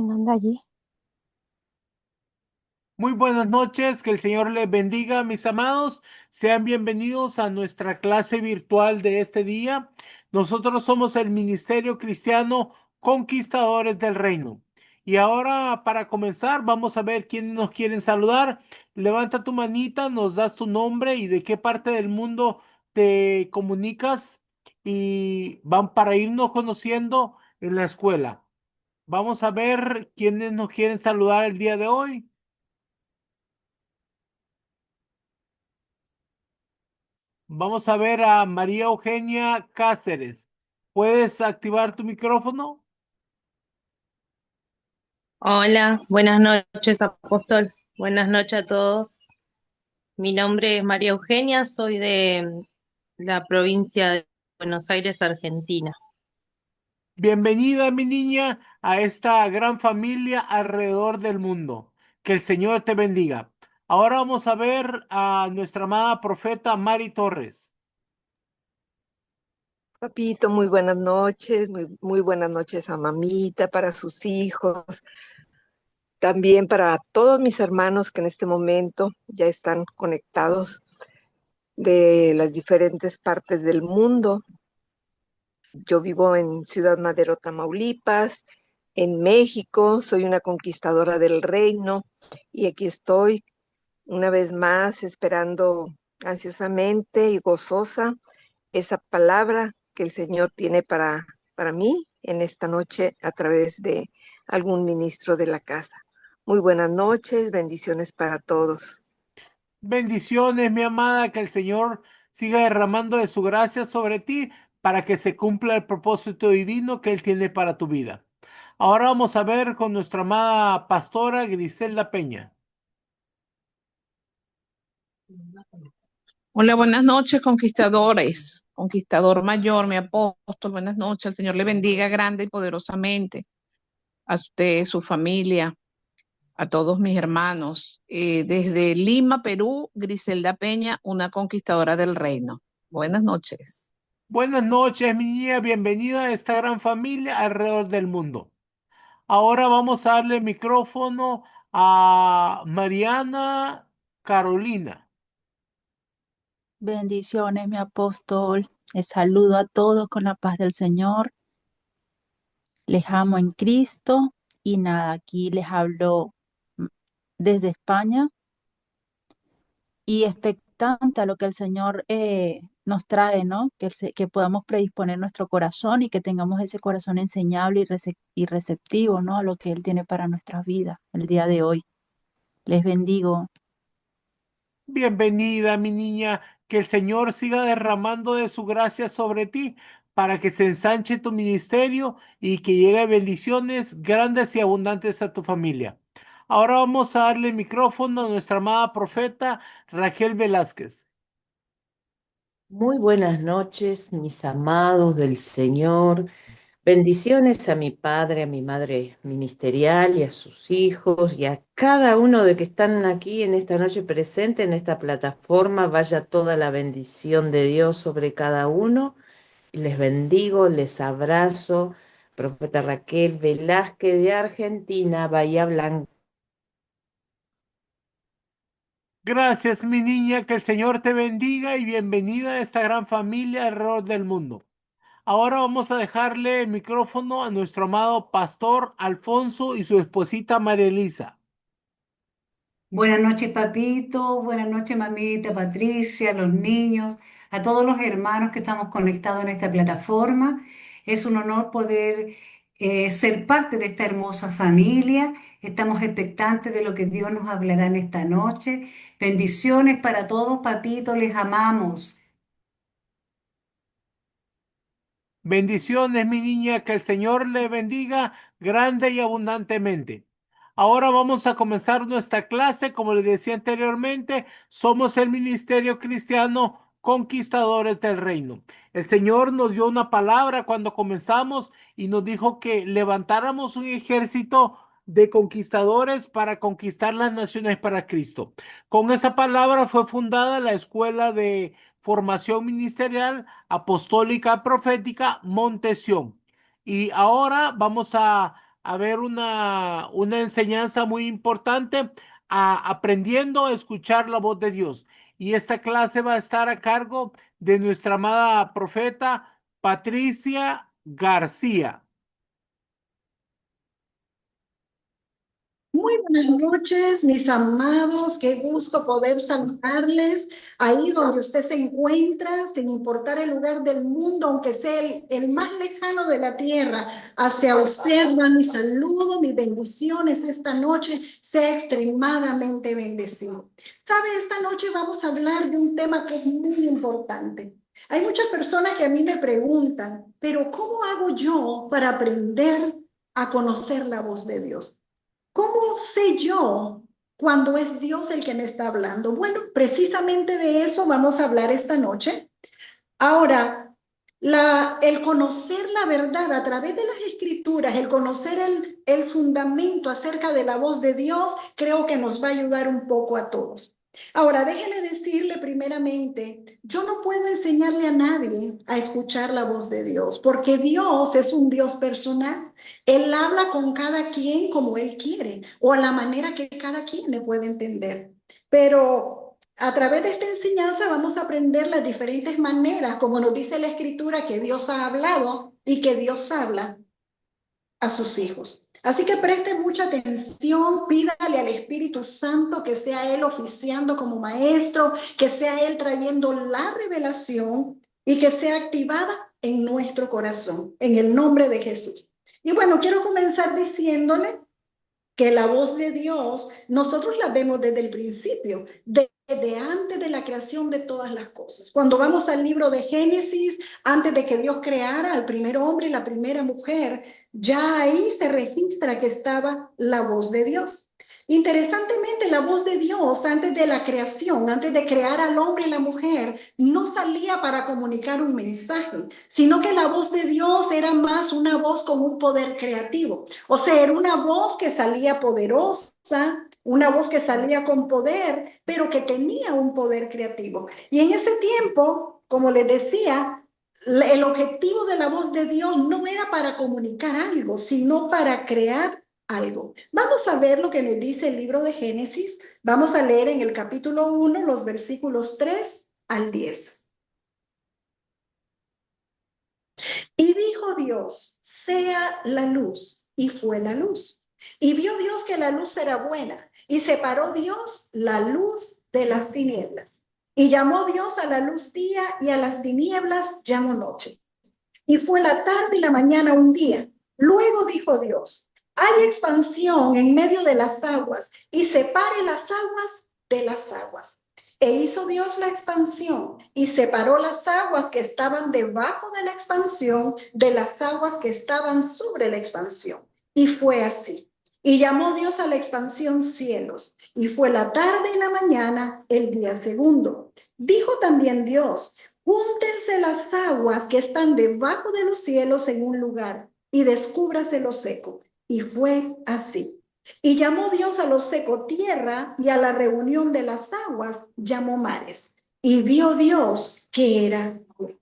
¿Quién anda allí? Muy buenas noches, que el Señor les bendiga, mis amados. Sean bienvenidos a nuestra clase virtual de este día. Nosotros somos el Ministerio Cristiano Conquistadores del Reino. Y ahora, para comenzar, vamos a ver quiénes nos quieren saludar. Levanta tu manita, nos das tu nombre y de qué parte del mundo te comunicas y van para irnos conociendo en la escuela. Vamos a ver quiénes nos quieren saludar el día de hoy. Vamos a ver a María Eugenia Cáceres. ¿Puedes activar tu micrófono? Hola, buenas noches, Apóstol. Buenas noches a todos. Mi nombre es María Eugenia, soy de la provincia de Buenos Aires, Argentina. Bienvenida, mi niña, a esta gran familia alrededor del mundo. Que el Señor te bendiga. Ahora vamos a ver a nuestra amada profeta Mari Torres. Papito, muy buenas noches, muy buenas noches a mamita, para sus hijos, también para todos mis hermanos que en este momento ya están conectados de las diferentes partes del mundo. Yo vivo en Ciudad Madero, Tamaulipas, en México, soy una conquistadora del reino y aquí estoy una vez más esperando ansiosamente y gozosa esa palabra que el Señor tiene para mí en esta noche a través de algún ministro de la casa. Muy buenas noches, bendiciones para todos. Bendiciones, mi amada, que el Señor siga derramando de su gracia sobre ti para que se cumpla el propósito divino que Él tiene para tu vida. Ahora vamos a ver con nuestra amada pastora Griselda Peña. Hola, buenas noches, conquistadores. Conquistador mayor, mi apóstol, buenas noches. El Señor le bendiga grande y poderosamente a usted, su familia, a todos mis hermanos. Desde Lima, Perú, Griselda Peña, una conquistadora del reino. Buenas noches. Buenas noches, mi niña, bienvenida a esta gran familia alrededor del mundo. Ahora vamos a darle micrófono a Mariana Carolina. Bendiciones, mi apóstol. Les saludo a todos con la paz del Señor. Les amo en Cristo y nada, aquí les hablo mm, desde España y expectante a lo que el Señor nos trae, ¿no? Que podamos predisponer nuestro corazón y que tengamos ese corazón enseñable y receptivo, ¿no? A lo que Él tiene para nuestras vidas el día de hoy. Les bendigo. Bienvenida, mi niña, que el Señor siga derramando de su gracia sobre ti para que se ensanche tu ministerio y que llegue bendiciones grandes y abundantes a tu familia. Ahora vamos a darle micrófono a nuestra amada profeta Raquel Velázquez. Muy buenas noches, mis amados del Señor. Bendiciones a mi padre, a mi madre ministerial y a sus hijos y a cada uno de que están aquí en esta noche presente en esta plataforma. Vaya toda la bendición de Dios sobre cada uno. Y les bendigo, les abrazo. Profeta Raquel Velázquez de Argentina, Bahía Blanca. Gracias, mi niña, que el Señor te bendiga y bienvenida a esta gran familia alrededor del mundo. Ahora vamos a dejarle el micrófono a nuestro amado pastor Alfonso y su esposita María Elisa. Buenas noches, papito. Buenas noches, mamita, Patricia, los niños, a todos los hermanos que estamos conectados en esta plataforma. Es un honor poder ser parte de esta hermosa familia. Estamos expectantes de lo que Dios nos hablará en esta noche. Bendiciones para todos, papito. Les amamos. Bendiciones, mi niña, que el Señor le bendiga grande y abundantemente. Ahora vamos a comenzar nuestra clase. Como les decía anteriormente, somos el Ministerio Cristiano Conquistadores del Reino. El Señor nos dio una palabra cuando comenzamos y nos dijo que levantáramos un ejército de conquistadores para conquistar las naciones para Cristo. Con esa palabra fue fundada la Escuela de Formación Ministerial Apostólica Profética Montesión. Y ahora vamos a haber una enseñanza muy importante, aprendiendo a escuchar la voz de Dios. Y esta clase va a estar a cargo de nuestra amada profeta Patricia García. Muy buenas noches, mis amados. Qué gusto poder saludarles ahí donde usted se encuentra, sin importar el lugar del mundo, aunque sea el más lejano de la tierra. Hacia usted va mi saludo, mis bendiciones. Esta noche sea extremadamente bendecido. ¿Sabe? Esta noche vamos a hablar de un tema que es muy importante. Hay muchas personas que a mí me preguntan, pero ¿cómo hago yo para aprender a conocer la voz de Dios? ¿Cómo sé yo cuando es Dios el que me está hablando? Bueno, precisamente de eso vamos a hablar esta noche. Ahora, el conocer la verdad a través de las escrituras, el conocer el fundamento acerca de la voz de Dios, creo que nos va a ayudar un poco a todos. Ahora, déjeme decirle primeramente, yo no puedo enseñarle a nadie a escuchar la voz de Dios, porque Dios es un Dios personal. Él habla con cada quien como Él quiere, o a la manera que cada quien le puede entender. Pero a través de esta enseñanza vamos a aprender las diferentes maneras, como nos dice la Escritura, que Dios ha hablado y que Dios habla a sus hijos. Así que preste mucha atención, pídale al Espíritu Santo que sea Él oficiando como maestro, que sea Él trayendo la revelación y que sea activada en nuestro corazón, en el nombre de Jesús. Y bueno, quiero comenzar diciéndole que la voz de Dios, nosotros la vemos desde el principio, desde antes de la creación de todas las cosas. Cuando vamos al libro de Génesis, antes de que Dios creara al primer hombre y la primera mujer, ya ahí se registra que estaba la voz de Dios. Interesantemente, la voz de Dios antes de la creación, antes de crear al hombre y la mujer, no salía para comunicar un mensaje, sino que la voz de Dios era más una voz con un poder creativo. O sea, era una voz que salía poderosa, una voz que salía con poder, pero que tenía un poder creativo. Y en ese tiempo, como les decía, el objetivo de la voz de Dios no era para comunicar algo, sino para crear algo. Vamos a ver lo que nos dice el libro de Génesis. Vamos a leer en el capítulo 1, los versículos 3 al 10. Y dijo Dios, sea la luz, y fue la luz. Y vio Dios que la luz era buena, y separó Dios la luz de las tinieblas. Y llamó Dios a la luz día, y a las tinieblas llamó noche. Y fue la tarde y la mañana un día. Luego dijo Dios, hay expansión en medio de las aguas, y separe las aguas de las aguas. E hizo Dios la expansión, y separó las aguas que estaban debajo de la expansión de las aguas que estaban sobre la expansión. Y fue así. Y llamó Dios a la expansión cielos, y fue la tarde y la mañana el día segundo. Dijo también Dios, júntense las aguas que están debajo de los cielos en un lugar, y descúbrase lo seco. Y fue así. Y llamó Dios a lo seco tierra, y a la reunión de las aguas llamó mares. Y vio Dios que era bueno.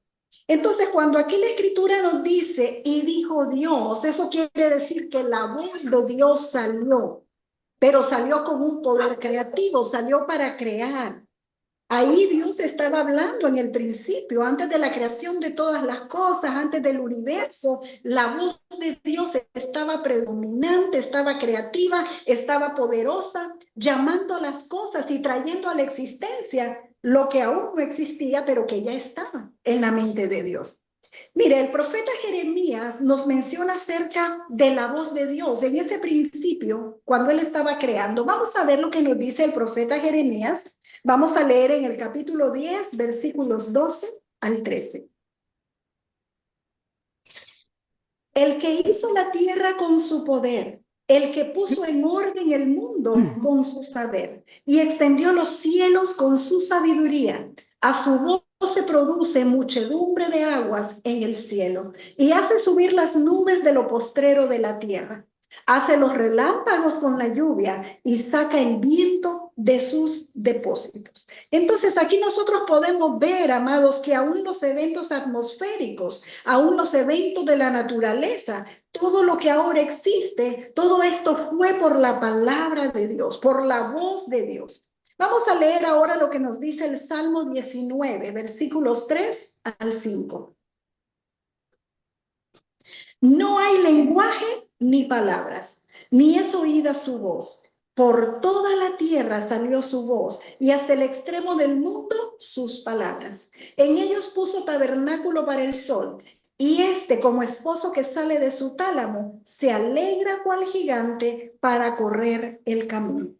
Entonces, cuando aquí la Escritura nos dice, y dijo Dios, eso quiere decir que la voz de Dios salió, pero salió con un poder creativo, salió para crear. Ahí Dios estaba hablando en el principio, antes de la creación de todas las cosas, antes del universo. La voz de Dios estaba predominante, estaba creativa, estaba poderosa, llamando a las cosas y trayendo a la existencia lo que aún no existía, pero que ya estaba en la mente de Dios. Mire, el profeta Jeremías nos menciona acerca de la voz de Dios en ese principio, cuando él estaba creando. Vamos a ver lo que nos dice el profeta Jeremías. Vamos a leer en el capítulo 10, versículos 12 al 13. El que hizo la tierra con su poder, el que puso en orden el mundo con su saber, y extendió los cielos con su sabiduría. A su voz se produce muchedumbre de aguas en el cielo, y hace subir las nubes de lo postrero de la tierra. Hace los relámpagos con la lluvia, y saca el viento de sus depósitos. Entonces aquí nosotros podemos ver, amados, que aún los eventos atmosféricos, aún los eventos de la naturaleza, todo lo que ahora existe, todo esto fue por la palabra de Dios, por la voz de Dios. Vamos a leer ahora lo que nos dice el Salmo 19, versículos 3 al 5. No hay lenguaje ni palabras, ni es oída su voz. Por toda la tierra salió su voz, y hasta el extremo del mundo sus palabras. En ellos puso tabernáculo para el sol, y este, como esposo que sale de su tálamo, se alegra cual gigante para correr el camino.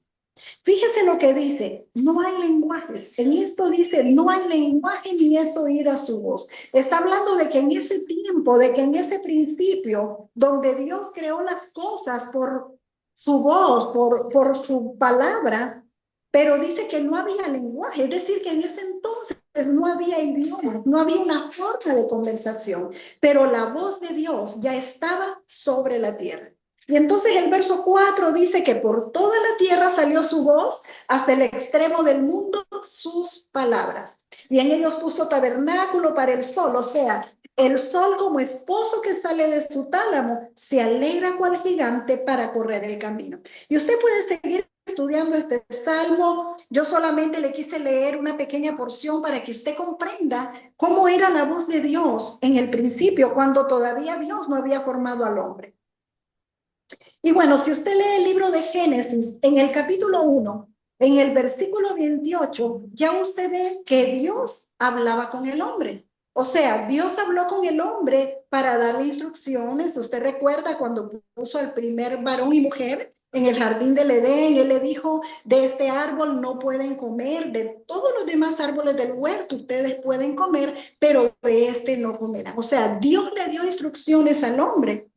Fíjese lo que dice, no hay lenguajes. En esto dice, no hay lenguaje ni es oída su voz. Está hablando de que en ese tiempo, de que en ese principio, donde Dios creó las cosas por su voz, por su palabra, pero dice que no había lenguaje. Es decir, que en ese entonces no había idioma, no había una forma de conversación, pero la voz de Dios ya estaba sobre la tierra. Y entonces el verso 4 dice que por toda la tierra salió su voz, hasta el extremo del mundo sus palabras. Y en ellos puso tabernáculo para el sol, o sea, el sol como esposo que sale de su tálamo, se alegra cual gigante para correr el camino. Y usted puede seguir estudiando este salmo. Yo solamente le quise leer una pequeña porción para que usted comprenda cómo era la voz de Dios en el principio, cuando todavía Dios no había formado al hombre. Y bueno, si usted lee el libro de Génesis, en el capítulo 1, en el versículo 28, ya usted ve que Dios hablaba con el hombre. O sea, Dios habló con el hombre para darle instrucciones. Usted recuerda cuando puso al primer varón y mujer en el jardín del Edén, él le dijo, de este árbol no pueden comer, de todos los demás árboles del huerto ustedes pueden comer, pero de este no comerán. O sea, Dios le dio instrucciones al hombre.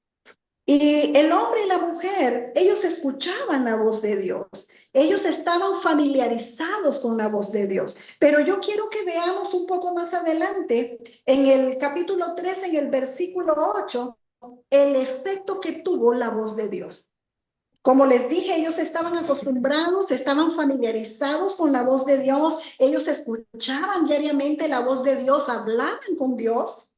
Y el hombre y la mujer, ellos escuchaban la voz de Dios. Ellos estaban familiarizados con la voz de Dios. Pero yo quiero que veamos un poco más adelante, en el capítulo 3, en el versículo 8, el efecto que tuvo la voz de Dios. Como les dije, ellos estaban acostumbrados, estaban familiarizados con la voz de Dios. Ellos escuchaban diariamente la voz de Dios, hablaban con Dios.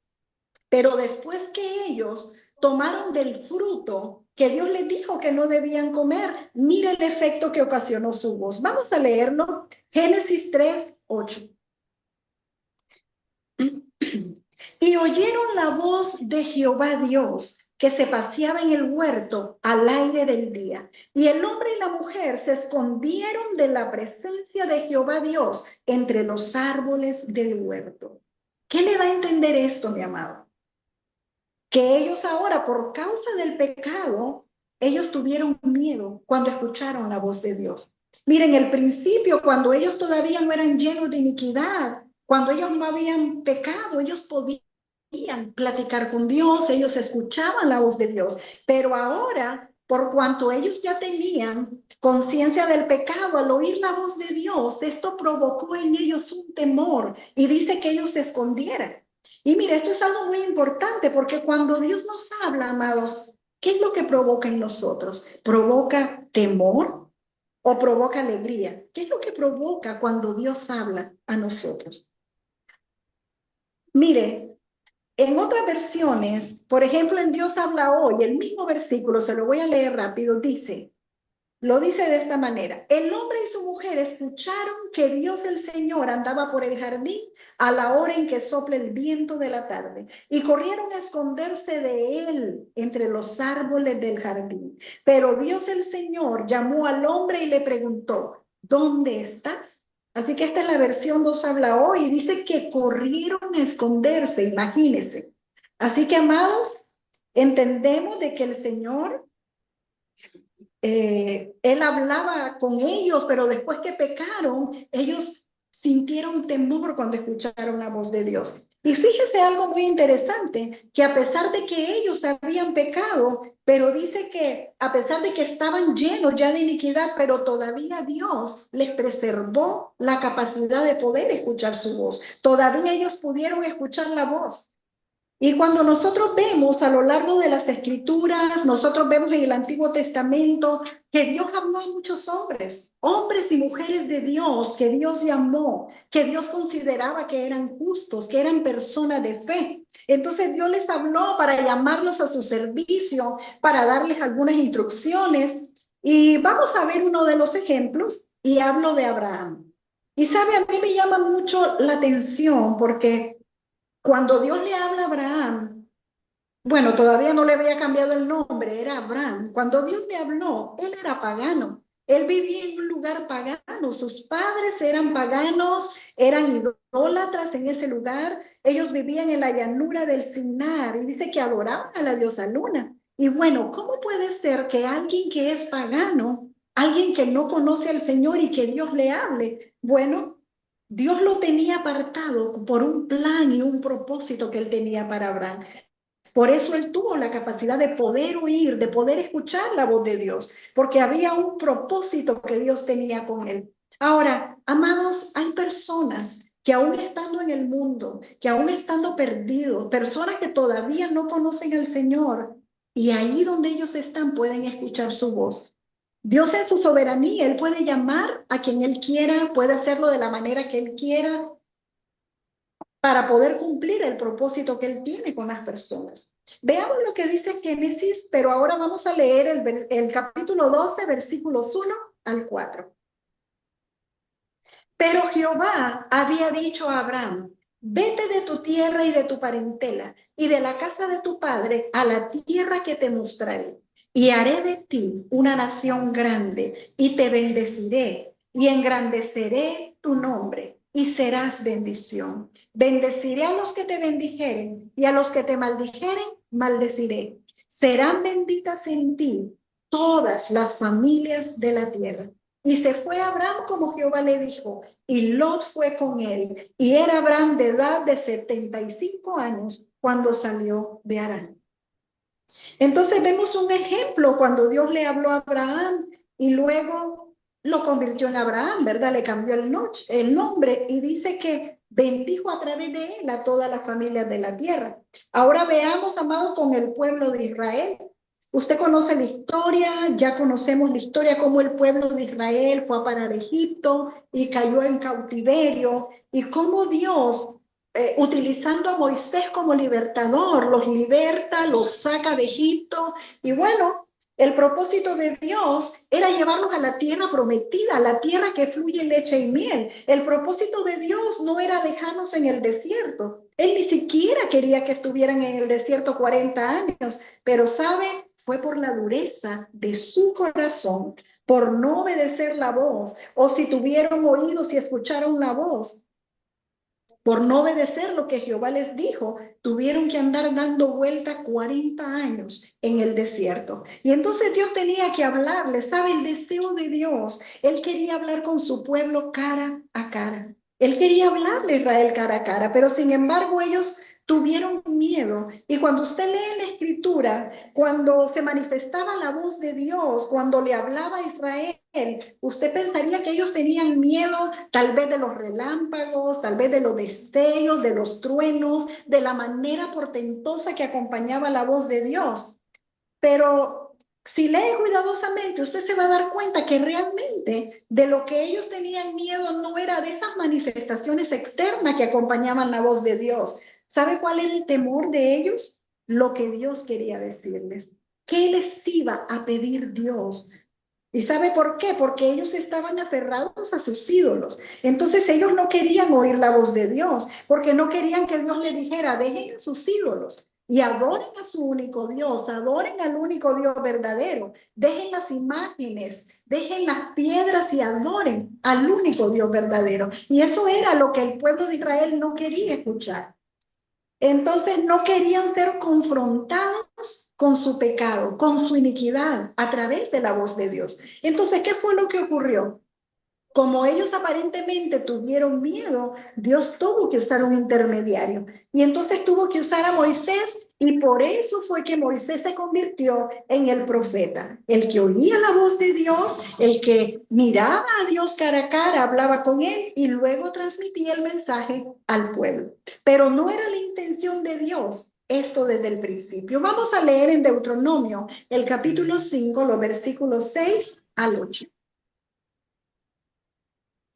Pero después que ellos tomaron del fruto que Dios les dijo que no debían comer, mire el efecto que ocasionó su voz. Vamos a leerlo. Génesis 3, 8. Y oyeron la voz de Jehová Dios, que se paseaba en el huerto al aire del día. Y el hombre y la mujer se escondieron de la presencia de Jehová Dios entre los árboles del huerto. ¿Qué le da a entender esto, mi amado? Que ellos ahora, por causa del pecado, ellos tuvieron miedo cuando escucharon la voz de Dios. Miren, el principio, cuando ellos todavía no eran llenos de iniquidad, cuando ellos no habían pecado, ellos podían platicar con Dios, ellos escuchaban la voz de Dios. Pero ahora, por cuanto ellos ya tenían conciencia del pecado, al oír la voz de Dios, esto provocó en ellos un temor y dice que ellos se escondieran. Y mire, esto es algo muy importante porque cuando Dios nos habla, amados, ¿qué es lo que provoca en nosotros? ¿Provoca temor o provoca alegría? ¿Qué es lo que provoca cuando Dios habla a nosotros? Mire, en otras versiones, por ejemplo, en Dios habla hoy, el mismo versículo, se lo voy a leer rápido, lo dice de esta manera: el hombre y su mujer escucharon que Dios el Señor andaba por el jardín a la hora en que sopla el viento de la tarde, y corrieron a esconderse de él entre los árboles del jardín. Pero Dios el Señor llamó al hombre y le preguntó, ¿dónde estás? Así que esta es la versión Dios habla hoy, y dice que corrieron a esconderse, imagínense. Así que, amados, entendemos de que el Señor él hablaba con ellos, pero después que pecaron, ellos sintieron temor cuando escucharon la voz de Dios. Y fíjese algo muy interesante, que a pesar de que ellos habían pecado, pero dice que a pesar de que estaban llenos ya de iniquidad, pero todavía Dios les preservó la capacidad de poder escuchar su voz. Todavía ellos pudieron escuchar la voz. Y cuando nosotros vemos a lo largo de las Escrituras, nosotros vemos en el Antiguo Testamento que Dios habló a muchos hombres, hombres y mujeres de Dios, que Dios llamó, que Dios consideraba que eran justos, que eran personas de fe. Entonces Dios les habló para llamarlos a su servicio, para darles algunas instrucciones. Y vamos a ver uno de los ejemplos, y hablo de Abraham. Y sabe, a mí me llama mucho la atención porque cuando Dios le habla a Abraham, bueno, todavía no le había cambiado el nombre, era Abraham. Cuando Dios le habló, él era pagano. Él vivía en un lugar pagano. Sus padres eran paganos, eran idólatras en ese lugar. Ellos vivían en la llanura del Sinar y dice que adoraban a la diosa Luna. Y bueno, ¿cómo puede ser que alguien que es pagano, alguien que no conoce al Señor y que Dios le hable? Bueno, Dios lo tenía apartado por un plan y un propósito que él tenía para Abraham. Por eso él tuvo la capacidad de poder oír, de poder escuchar la voz de Dios, porque había un propósito que Dios tenía con él. Ahora, amados, hay personas que aún estando en el mundo, que aún estando perdidos, personas que todavía no conocen al Señor, y ahí donde ellos están pueden escuchar su voz. Dios en su soberanía, Él puede llamar a quien Él quiera, puede hacerlo de la manera que Él quiera, para poder cumplir el propósito que Él tiene con las personas. Veamos lo que dice Génesis, pero ahora vamos a leer el capítulo 12, versículos 1 al 4. Pero Jehová había dicho a Abraham, vete de tu tierra y de tu parentela y de la casa de tu padre a la tierra que te mostraré. Y haré de ti una nación grande y te bendeciré y engrandeceré tu nombre y serás bendición. Bendeciré a los que te bendijeren y a los que te maldijeren, maldeciré. Serán benditas en ti todas las familias de la tierra. Y se fue Abraham como Jehová le dijo, y Lot fue con él. Y era Abraham de edad de 75 años cuando salió de Harán. Entonces vemos un ejemplo cuando Dios le habló a Abraham y luego lo convirtió en Abraham, ¿verdad? Le cambió el nombre y dice que bendijo a través de él a todas las familias de la tierra. Ahora veamos, amados, con el pueblo de Israel. Usted conoce la historia, ya conocemos la historia, cómo el pueblo de Israel fue a parar a Egipto y cayó en cautiverio, y cómo Dios, utilizando a Moisés como libertador, los liberta, los saca de Egipto. Y bueno, el propósito de Dios era llevarlos a la tierra prometida, a la tierra que fluye leche y miel. El propósito de Dios no era dejarnos en el desierto. Él ni siquiera quería que estuvieran en el desierto 40 años, pero ¿sabe? Fue por la dureza de su corazón, por no obedecer la voz, o si tuvieron oídos y escucharon la voz, por no obedecer lo que Jehová les dijo, tuvieron que andar dando vuelta 40 años en el desierto. Y entonces Dios tenía que hablarles, ¿sabe? El deseo de Dios, Él quería hablar con su pueblo cara a cara. Él quería hablarle a Israel cara a cara, pero sin embargo ellos tuvieron miedo. Y cuando usted lee la escritura, cuando se manifestaba la voz de Dios, cuando le hablaba a Israel, usted pensaría que ellos tenían miedo tal vez de los relámpagos, tal vez de los destellos, de los truenos, de la manera portentosa que acompañaba la voz de Dios. Pero si lee cuidadosamente, usted se va a dar cuenta que realmente de lo que ellos tenían miedo no era de esas manifestaciones externas que acompañaban la voz de Dios. ¿Sabe cuál era el temor de ellos? Lo que Dios quería decirles. ¿Qué les iba a pedir Dios? ¿Y sabe por qué? Porque ellos estaban aferrados a sus ídolos. Entonces ellos no querían oír la voz de Dios, porque no querían que Dios les dijera, dejen a sus ídolos y adoren a su único Dios, adoren al único Dios verdadero, dejen las imágenes, dejen las piedras y adoren al único Dios verdadero. Y eso era lo que el pueblo de Israel no quería escuchar. Entonces no querían ser confrontados con su pecado, con su iniquidad, a través de la voz de Dios. Entonces, ¿qué fue lo que ocurrió? Como ellos aparentemente tuvieron miedo, Dios tuvo que usar un intermediario. Y entonces tuvo que usar a Moisés, y por eso fue que Moisés se convirtió en el profeta. El que oía la voz de Dios, el que miraba a Dios cara a cara, hablaba con él y luego transmitía el mensaje al pueblo. Pero no era la intención de Dios esto desde el principio. Vamos a leer en Deuteronomio, el capítulo 5, los versículos 6 al 8.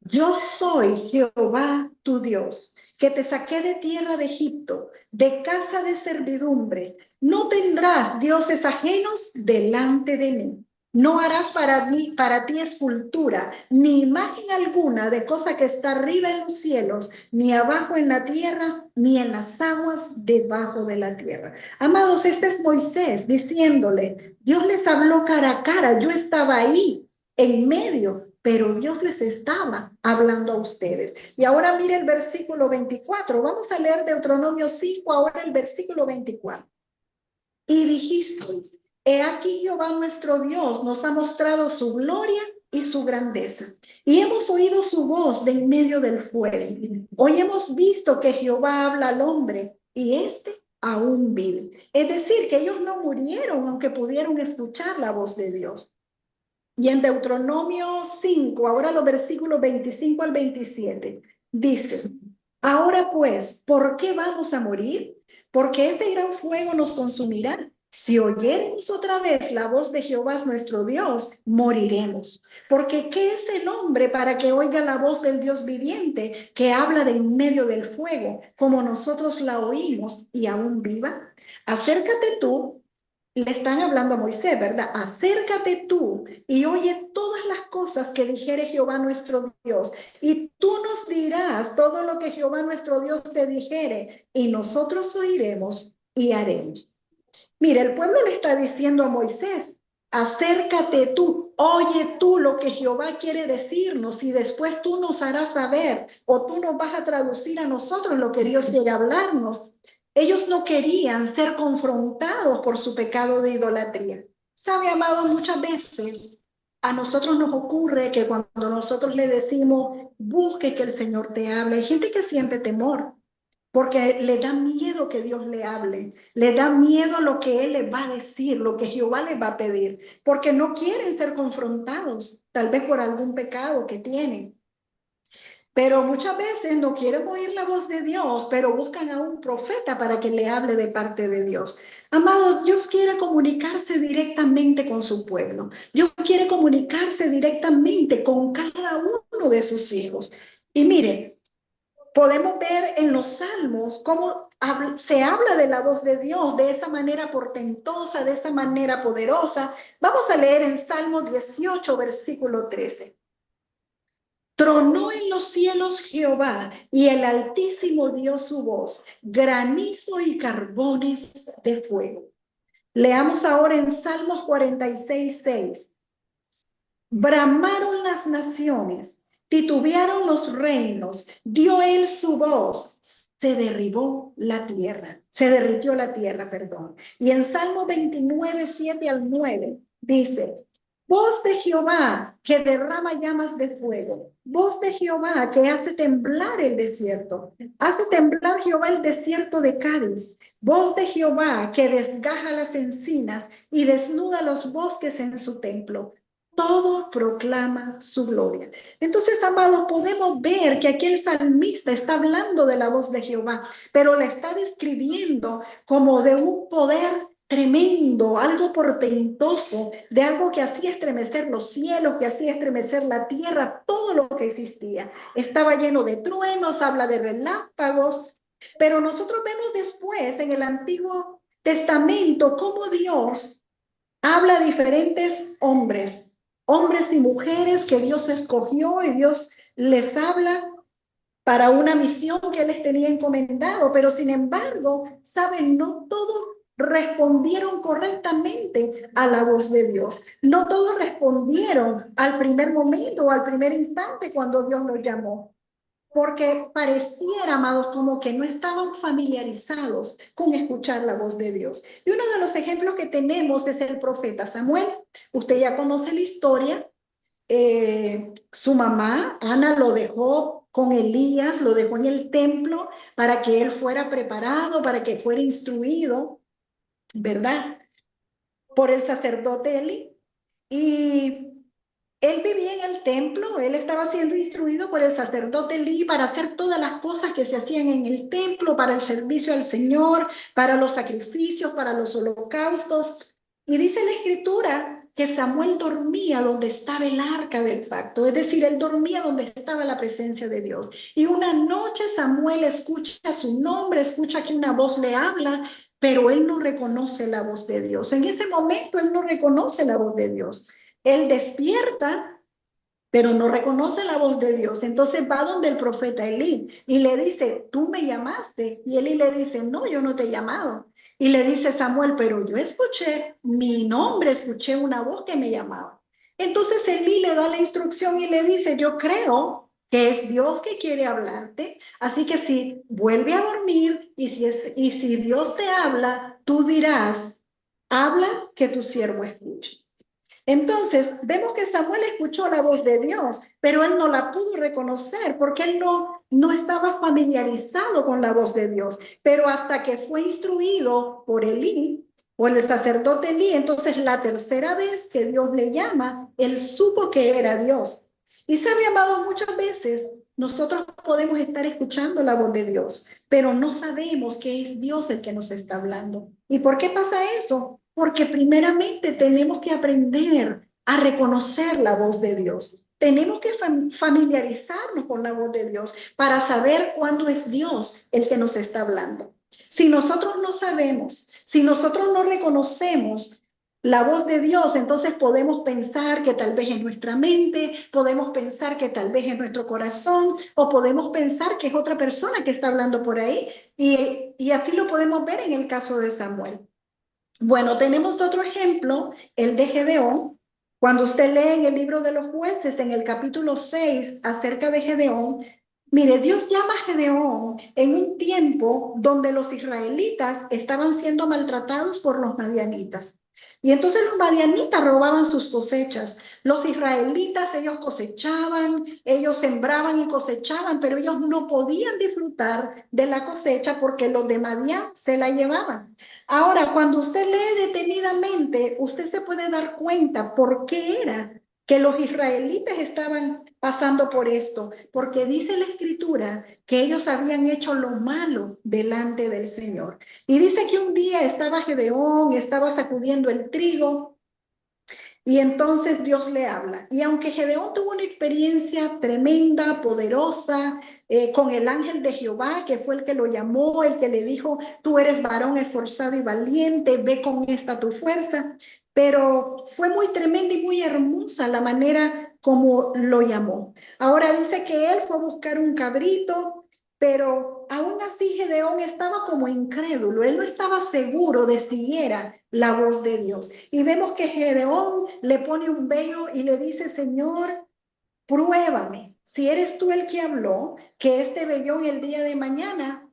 Yo soy Jehová tu Dios, que te saqué de tierra de Egipto, de casa de servidumbre. No tendrás dioses ajenos delante de mí. No harás para ti escultura, ni imagen alguna de cosa que está arriba en los cielos, ni abajo en la tierra, ni en las aguas debajo de la tierra. Amados, este es Moisés diciéndole, Dios les habló cara a cara, yo estaba ahí, en medio, pero Dios les estaba hablando a ustedes. Y ahora mire el versículo 24. Vamos a leer Deuteronomio 5, ahora el versículo 24. Y dijisteis, he aquí Jehová nuestro Dios nos ha mostrado su gloria y su grandeza. Y hemos oído su voz de en medio del fuego. Hoy hemos visto que Jehová habla al hombre y éste aún vive. Es decir, que ellos no murieron aunque pudieron escuchar la voz de Dios. Y en Deuteronomio 5, ahora los versículos 25 al 27, dice, ahora pues, ¿por qué vamos a morir? Porque este gran fuego nos consumirá. Si oyéremos otra vez la voz de Jehová nuestro Dios, moriremos. Porque ¿qué es el hombre para que oiga la voz del Dios viviente que habla de en medio del fuego, como nosotros la oímos y aún viva? Acércate tú. Le están hablando a Moisés, ¿verdad? Acércate tú y oye todas las cosas que dijere Jehová nuestro Dios. Y tú nos dirás todo lo que Jehová nuestro Dios te dijere, y nosotros oiremos y haremos. Mire, el pueblo le está diciendo a Moisés, acércate tú, oye tú lo que Jehová quiere decirnos, y después tú nos harás saber, o tú nos vas a traducir a nosotros lo que Dios quiere hablarnos. Ellos no querían ser confrontados por su pecado de idolatría. Sabe, amado, muchas veces a nosotros nos ocurre que cuando nosotros le decimos, busque que el Señor te hable, hay gente que siente temor, porque le da miedo que Dios le hable, le da miedo lo que Él les va a decir, lo que Jehová les va a pedir, porque no quieren ser confrontados, tal vez por algún pecado que tienen. Pero muchas veces no quieren oír la voz de Dios, pero buscan a un profeta para que le hable de parte de Dios. Amados, Dios quiere comunicarse directamente con su pueblo. Dios quiere comunicarse directamente con cada uno de sus hijos. Y mire, podemos ver en los salmos cómo se habla de la voz de Dios de esa manera portentosa, de esa manera poderosa. Vamos a leer en Salmo 18, versículo 13. Tronó en los cielos Jehová, y el Altísimo dio su voz, granizo y carbones de fuego. Leamos ahora en Salmos 46, 6. Bramaron las naciones, titubearon los reinos, dio él su voz, se derritió la tierra, perdón. Y en Salmo 29, 7 al 9, dice, voz de Jehová que derrama llamas de fuego, voz de Jehová que hace temblar el desierto, hace temblar Jehová el desierto de Cádiz, voz de Jehová que desgaja las encinas y desnuda los bosques en su templo. Todo proclama su gloria. Entonces, amados, podemos ver que aquí el salmista está hablando de la voz de Jehová, pero la está describiendo como de un poder tremendo, algo portentoso, de algo que hacía estremecer los cielos, que hacía estremecer la tierra, todo lo que existía. Estaba lleno de truenos, habla de relámpagos, pero nosotros vemos después en el Antiguo Testamento cómo Dios habla a diferentes hombres y mujeres que Dios escogió, y Dios les habla para una misión que Él les tenía encomendado, pero sin embargo, saben, no todos respondieron correctamente a la voz de Dios. No todos respondieron al primer momento o al primer instante cuando Dios los llamó, porque pareciera, amados, como que no estaban familiarizados con escuchar la voz de Dios. Y uno de los ejemplos que tenemos es el profeta Samuel. Usted ya conoce la historia. Su mamá, Ana, lo dejó con Elías, lo dejó en el templo para que él fuera preparado, para que fuera instruido, ¿verdad? Por el sacerdote Elí. Y Él vivía en el templo, él estaba siendo instruido por el sacerdote Elí para hacer todas las cosas que se hacían en el templo, para el servicio al Señor, para los sacrificios, para los holocaustos. Y dice la escritura que Samuel dormía donde estaba el arca del pacto, es decir, él dormía donde estaba la presencia de Dios. Y una noche Samuel escucha su nombre, escucha que una voz le habla, pero él no reconoce la voz de Dios. En ese momento él no reconoce la voz de Dios. Él despierta, pero no reconoce la voz de Dios. Entonces va donde el profeta Elí y le dice, tú me llamaste. Y Elí le dice, no, yo no te he llamado. Y le dice Samuel, pero yo escuché mi nombre, escuché una voz que me llamaba. Entonces Elí le da la instrucción y le dice, yo creo que es Dios que quiere hablarte. Así que si vuelve a dormir y si Dios te habla, tú dirás, habla que tu siervo escuche. Entonces, vemos que Samuel escuchó la voz de Dios, pero él no la pudo reconocer porque él no estaba familiarizado con la voz de Dios. Pero hasta que fue instruido por Elí, o el sacerdote Elí, entonces la tercera vez que Dios le llama, él supo que era Dios. Y sabe, amado, muchas veces nosotros podemos estar escuchando la voz de Dios, pero no sabemos que es Dios el que nos está hablando. ¿Y por qué pasa eso? Porque primeramente tenemos que aprender a reconocer la voz de Dios. Tenemos que familiarizarnos con la voz de Dios para saber cuándo es Dios el que nos está hablando. Si nosotros no sabemos, si nosotros no reconocemos la voz de Dios, entonces podemos pensar que tal vez es nuestra mente, podemos pensar que tal vez es nuestro corazón, o podemos pensar que es otra persona que está hablando por ahí, y así lo podemos ver en el caso de Samuel. Bueno, tenemos otro ejemplo, el de Gedeón. Cuando usted lee en el libro de los jueces, en el capítulo 6, acerca de Gedeón, mire, Dios llama a Gedeón en un tiempo donde los israelitas estaban siendo maltratados por los madianitas. Y entonces los madianitas robaban sus cosechas. Los israelitas, ellos cosechaban, ellos sembraban y cosechaban, pero ellos no podían disfrutar de la cosecha porque los de Madián se la llevaban. Ahora, cuando usted lee detenidamente, usted se puede dar cuenta por qué era que los israelitas estaban pasando por esto, porque dice la escritura que ellos habían hecho lo malo delante del Señor. Y dice que un día estaba Gedeón, estaba sacudiendo el trigo, y entonces Dios le habla. Y aunque Gedeón tuvo una experiencia tremenda, poderosa, con el ángel de Jehová, que fue el que lo llamó, el que le dijo, tú eres varón esforzado y valiente, ve con esta tu fuerza. Pero fue muy tremenda y muy hermosa la manera como lo llamó. Ahora dice que él fue a buscar un cabrito, pero aún así Gedeón estaba como incrédulo, él no estaba seguro de si era la voz de Dios. Y vemos que Gedeón le pone un velo y le dice, Señor, pruébame, si eres tú el que habló, que este vellón el día de mañana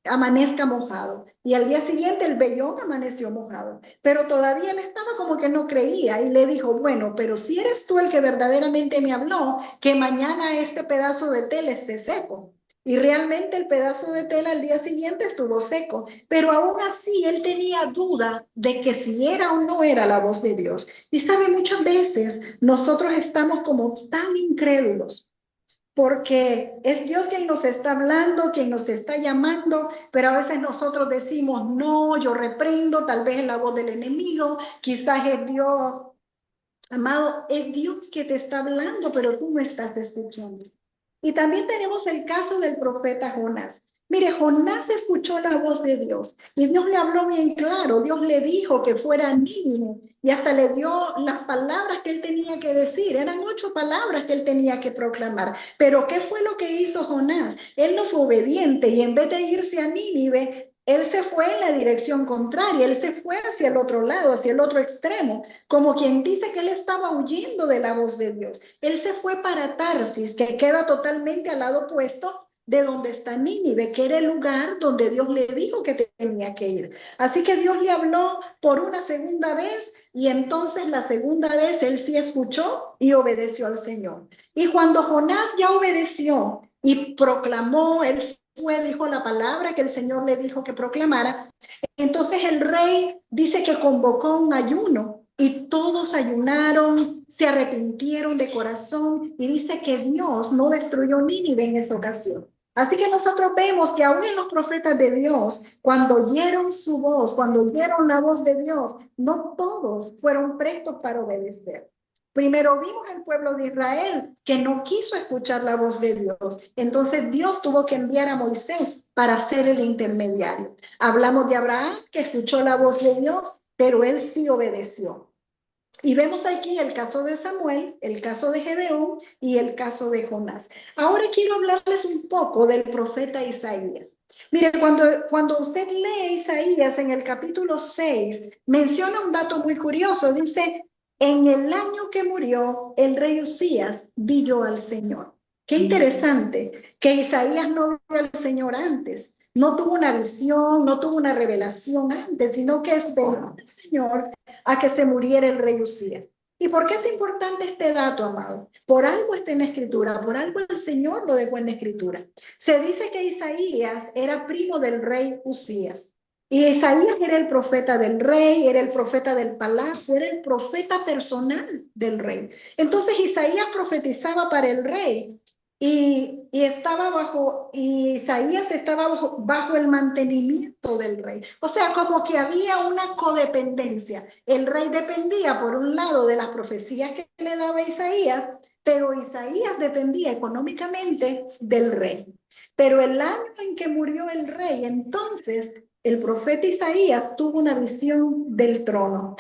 amanezca mojado. Y al día siguiente el vellón amaneció mojado. Pero todavía él estaba como que no creía y le dijo, bueno, pero si eres tú el que verdaderamente me habló, que mañana este pedazo de tela esté seco. Y realmente el pedazo de tela al día siguiente estuvo seco, pero aún así él tenía duda de que si era o no era la voz de Dios. Y sabe, muchas veces nosotros estamos como tan incrédulos porque es Dios quien nos está hablando, quien nos está llamando, pero a veces nosotros decimos, no, yo reprendo, tal vez es la voz del enemigo, quizás es Dios. Amado, es Dios que te está hablando, pero tú no estás escuchando. Y también tenemos el caso del profeta Jonás. Mire, Jonás escuchó la voz de Dios y Dios le habló bien claro. Dios le dijo que fuera niño y hasta le dio las palabras que él tenía que decir. Eran 8 palabras que él tenía que proclamar. Pero ¿qué fue lo que hizo Jonás? Él no fue obediente y en vez de irse a Nínive, él se fue en la dirección contraria, él se fue hacia el otro lado, hacia el otro extremo, como quien dice que él estaba huyendo de la voz de Dios. Él se fue para Tarsis, que queda totalmente al lado opuesto de donde está Nínive, que era el lugar donde Dios le dijo que tenía que ir. Así que Dios le habló por una segunda vez y entonces la segunda vez él sí escuchó y obedeció al Señor. Y cuando Jonás ya obedeció y proclamó, él fue, dijo la palabra que el Señor le dijo que proclamara, entonces el rey dice que convocó un ayuno y todos ayunaron, se arrepintieron de corazón y dice que Dios no destruyó Nínive en esa ocasión. Así que nosotros vemos que aún en los profetas de Dios, cuando oyeron su voz, cuando oyeron la voz de Dios, no todos fueron prestos para obedecer. Primero vimos el pueblo de Israel que no quiso escuchar la voz de Dios. Entonces Dios tuvo que enviar a Moisés para ser el intermediario. Hablamos de Abraham que escuchó la voz de Dios, pero él sí obedeció. Y vemos aquí el caso de Samuel, el caso de Gedeón y el caso de Jonás. Ahora quiero hablarles un poco del profeta Isaías. Mire, cuando usted lee Isaías en el capítulo 6, menciona un dato muy curioso. Dice, en el año que murió el rey Usías, vi yo al Señor. Qué interesante que Isaías no vio al Señor antes. No tuvo una visión, no tuvo una revelación antes, sino que esperó al Señor a que se muriera el rey Usías. ¿Y por qué es importante este dato, amado? Por algo está en la Escritura, por algo el Señor lo dejó en la Escritura. Se dice que Isaías era primo del rey Usías. Y Isaías era el profeta del rey, era el profeta del palacio, era el profeta personal del rey. Entonces Isaías profetizaba para el rey. Y Isaías estaba bajo el mantenimiento del rey. O sea, como que había una codependencia. El rey dependía, por un lado, de las profecías que le daba Isaías, pero Isaías dependía económicamente del rey. Pero el año en que murió el rey, entonces, el profeta Isaías tuvo una visión del trono.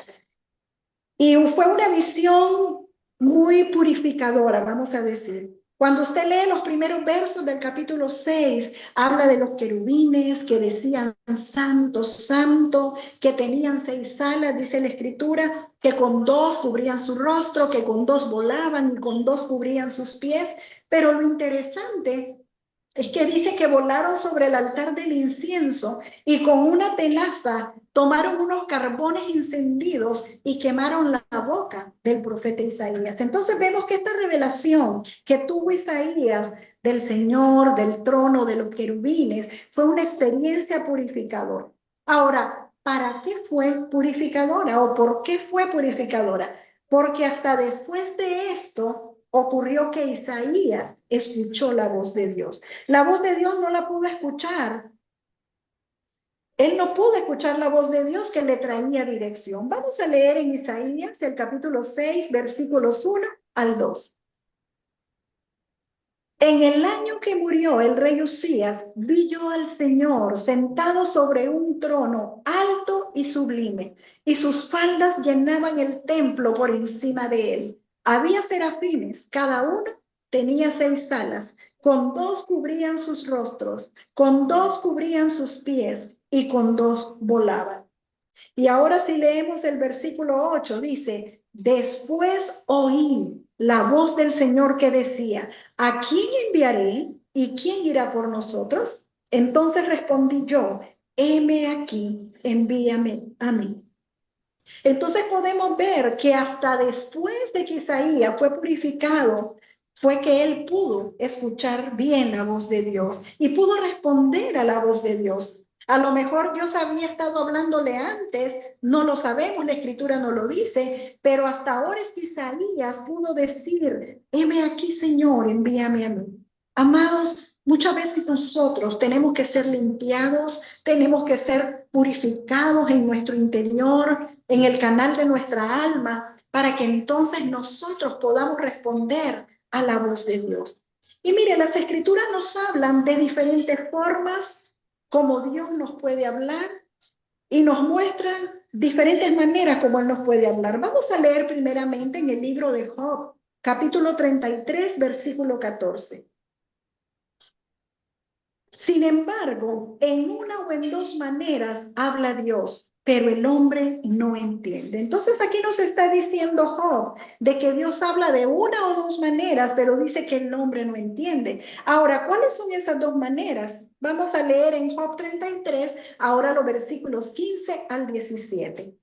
Y fue una visión muy purificadora, vamos a decir. Cuando usted lee los primeros versos del capítulo 6, habla de los querubines que decían santo, santo, que tenían 6 alas, dice la Escritura, que con 2 cubrían su rostro, que con 2 volaban y con 2 cubrían sus pies. Pero lo interesante es que dice que volaron sobre el altar del incienso y con una tenaza tomaron unos carbones encendidos y quemaron la boca del profeta Isaías. Entonces vemos que esta revelación que tuvo Isaías del Señor, del trono, de los querubines, fue una experiencia purificadora. Ahora, ¿para qué fue purificadora o por qué fue purificadora? Porque hasta después de esto ocurrió que Isaías escuchó la voz de Dios. La voz de Dios no la pudo escuchar. Él no pudo escuchar la voz de Dios que le traía dirección. Vamos a leer en Isaías el capítulo 6, versículos 1 al 2. En el año que murió el rey Usías, vi yo al Señor sentado sobre un trono alto y sublime, y sus faldas llenaban el templo por encima de él. Había serafines, cada uno tenía 6 alas, con 2 cubrían sus rostros, con 2 cubrían sus pies, y con 2 volaban. Y ahora si leemos el versículo 8, dice, después oí la voz del Señor que decía, ¿a quién enviaré y quién irá por nosotros? Entonces respondí yo, heme aquí, envíame a mí. Entonces podemos ver que hasta después de que Isaías fue purificado, fue que él pudo escuchar bien la voz de Dios y pudo responder a la voz de Dios. A lo mejor Dios había estado hablándole antes, no lo sabemos, la Escritura no lo dice, pero hasta ahora es que Isaías pudo decir, heme aquí, Señor, envíame a mí. Amados, muchas veces nosotros tenemos que ser limpiados, tenemos que ser purificados en nuestro interior, en el canal de nuestra alma, para que entonces nosotros podamos responder a la voz de Dios. Y mire, las Escrituras nos hablan de diferentes formas como Dios nos puede hablar y nos muestran diferentes maneras como Él nos puede hablar. Vamos a leer primeramente en el libro de Job, capítulo 33, versículo 14. Sin embargo, en una o en 2 maneras habla Dios, pero el hombre no entiende. Entonces aquí nos está diciendo Job de que Dios habla de una o 2 maneras, pero dice que el hombre no entiende. Ahora, ¿cuáles son esas 2 maneras? Vamos a leer en Job 33, ahora los versículos 15 al 17.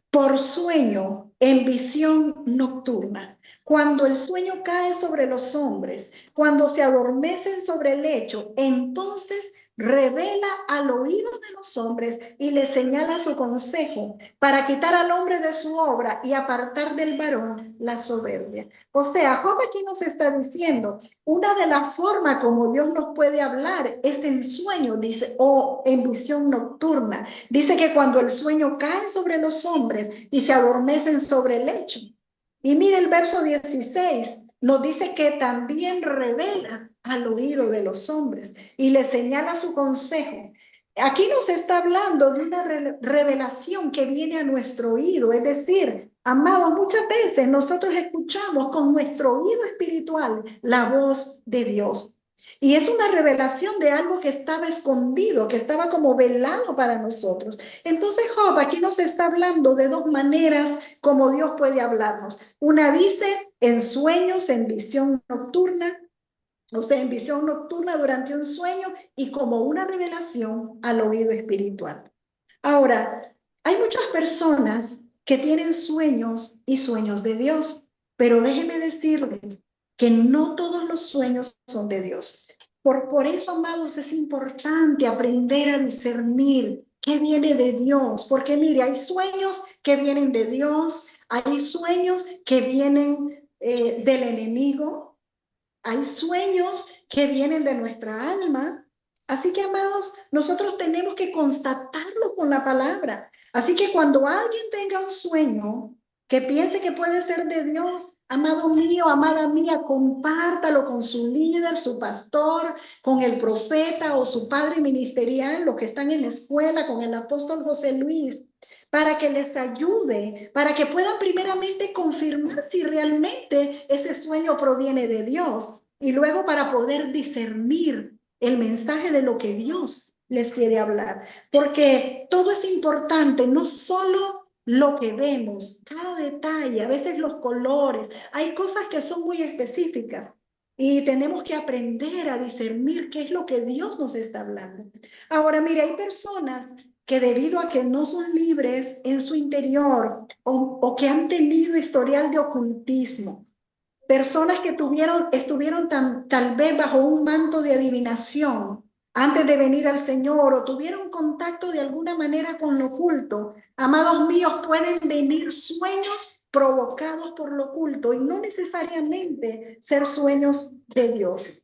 Por sueño, en visión nocturna, cuando el sueño cae sobre los hombres, cuando se adormecen sobre el lecho, entonces revela al oído de los hombres y le señala su consejo para quitar al hombre de su obra y apartar del varón la soberbia. O sea, Job aquí nos está diciendo, una de las formas como Dios nos puede hablar es en sueño, dice, o en visión nocturna. Dice que cuando el sueño cae sobre los hombres y se adormecen sobre el lecho. Y mire el verso 16, nos dice que también revela al oído de los hombres y le señala su consejo. Aquí nos está hablando de una revelación que viene a nuestro oído, es decir, amados, muchas veces nosotros escuchamos con nuestro oído espiritual la voz de Dios. Y es una revelación de algo que estaba escondido, que estaba como velado para nosotros. Entonces Job aquí nos está hablando de dos maneras como Dios puede hablarnos. Una dice en sueños, en visión nocturna, o sea, en visión nocturna durante un sueño y como una revelación al oído espiritual. Ahora, hay muchas personas que tienen sueños y sueños de Dios, pero déjenme decirles que no todos los sueños son de Dios. Por eso, amados, es importante aprender a discernir qué viene de Dios, porque mire, hay sueños que vienen de Dios, hay sueños que vienen del enemigo, hay sueños que vienen de nuestra alma. Así que, amados, nosotros tenemos que constatarlo con la palabra. Así que cuando alguien tenga un sueño que piense que puede ser de Dios, amado mío, amada mía, compártalo con su líder, su pastor, con el profeta o su padre ministerial, los que están en la escuela, con el apóstol José Luis, para que les ayude, para que puedan primeramente confirmar si realmente ese sueño proviene de Dios y luego para poder discernir el mensaje de lo que Dios les quiere hablar. Porque todo es importante, no solo lo que vemos, cada detalle, a veces los colores, hay cosas que son muy específicas y tenemos que aprender a discernir qué es lo que Dios nos está hablando. Ahora, mire, hay personas que debido a que no son libres en su interior o que han tenido historial de ocultismo, personas que estuvieron tal vez bajo un manto de adivinación antes de venir al Señor o tuvieron contacto de alguna manera con lo oculto, amados míos, pueden venir sueños provocados por lo oculto y no necesariamente ser sueños de Dios.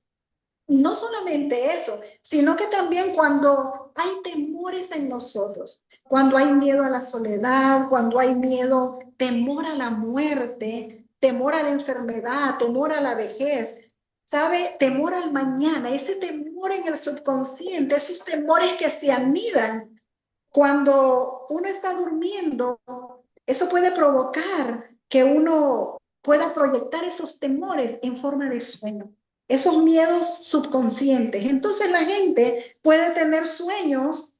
Y no solamente eso, sino que también cuando hay temores en nosotros, cuando hay miedo a la soledad, cuando hay miedo, temor a la muerte, temor a la enfermedad, temor a la vejez, ¿sabe? Temor al mañana, ese temor en el subconsciente, esos temores que se anidan cuando uno está durmiendo, eso puede provocar que uno pueda proyectar esos temores en forma de sueño, esos miedos subconscientes. Entonces la gente puede tener sueños,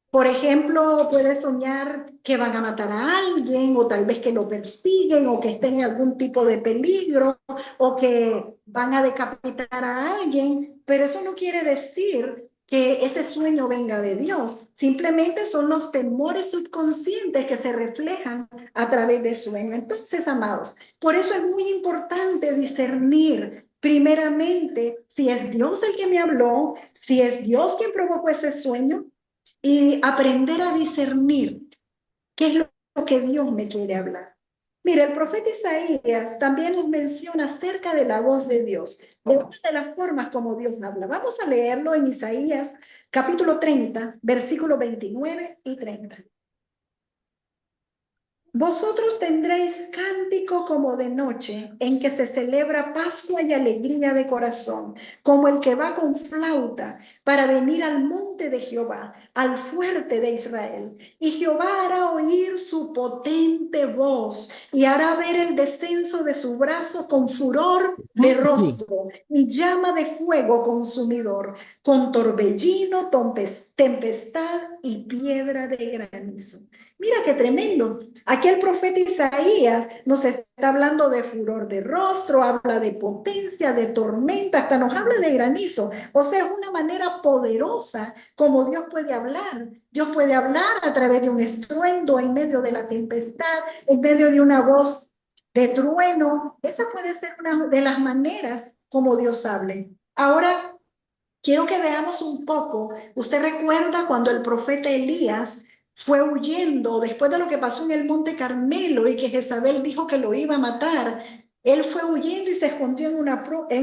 por ejemplo, puede soñar que van a matar a alguien o tal vez que lo persiguen o que estén en algún tipo de peligro o que van a decapitar a alguien, pero eso no quiere decir que ese sueño venga de Dios. Simplemente son los temores subconscientes que se reflejan a través de sueño. Entonces, amados, por eso es muy importante discernir primeramente si es Dios el que me habló, si es Dios quien provocó ese sueño, y aprender a discernir qué es lo que Dios me quiere hablar. Mira, el profeta Isaías también nos menciona acerca de la voz de Dios, de una de las formas como Dios habla. Vamos a leerlo en Isaías capítulo 30, versículos 29 y 30. Vosotros tendréis cántico como de noche, en que se celebra Pascua y alegría de corazón, como el que va con flauta para venir al monte de Jehová, al fuerte de Israel. Y Jehová hará oír su potente voz y hará ver el descenso de su brazo con furor de rostro y llama de fuego consumidor, con torbellino, tempestad y piedra de granizo. Mira qué tremendo. Aquí el profeta Isaías nos está hablando de furor de rostro, habla de potencia, de tormenta, hasta nos habla de granizo. O sea, es una manera poderosa como Dios puede hablar. Dios puede hablar a través de un estruendo, en medio de la tempestad, en medio de una voz de trueno. Esa puede ser una de las maneras como Dios hable. Ahora, Quiero que veamos un poco. Usted recuerda cuando el profeta Elías fue huyendo después de lo que pasó en el Monte Carmelo y que Jezabel dijo que lo iba a matar. Él fue huyendo y se escondió en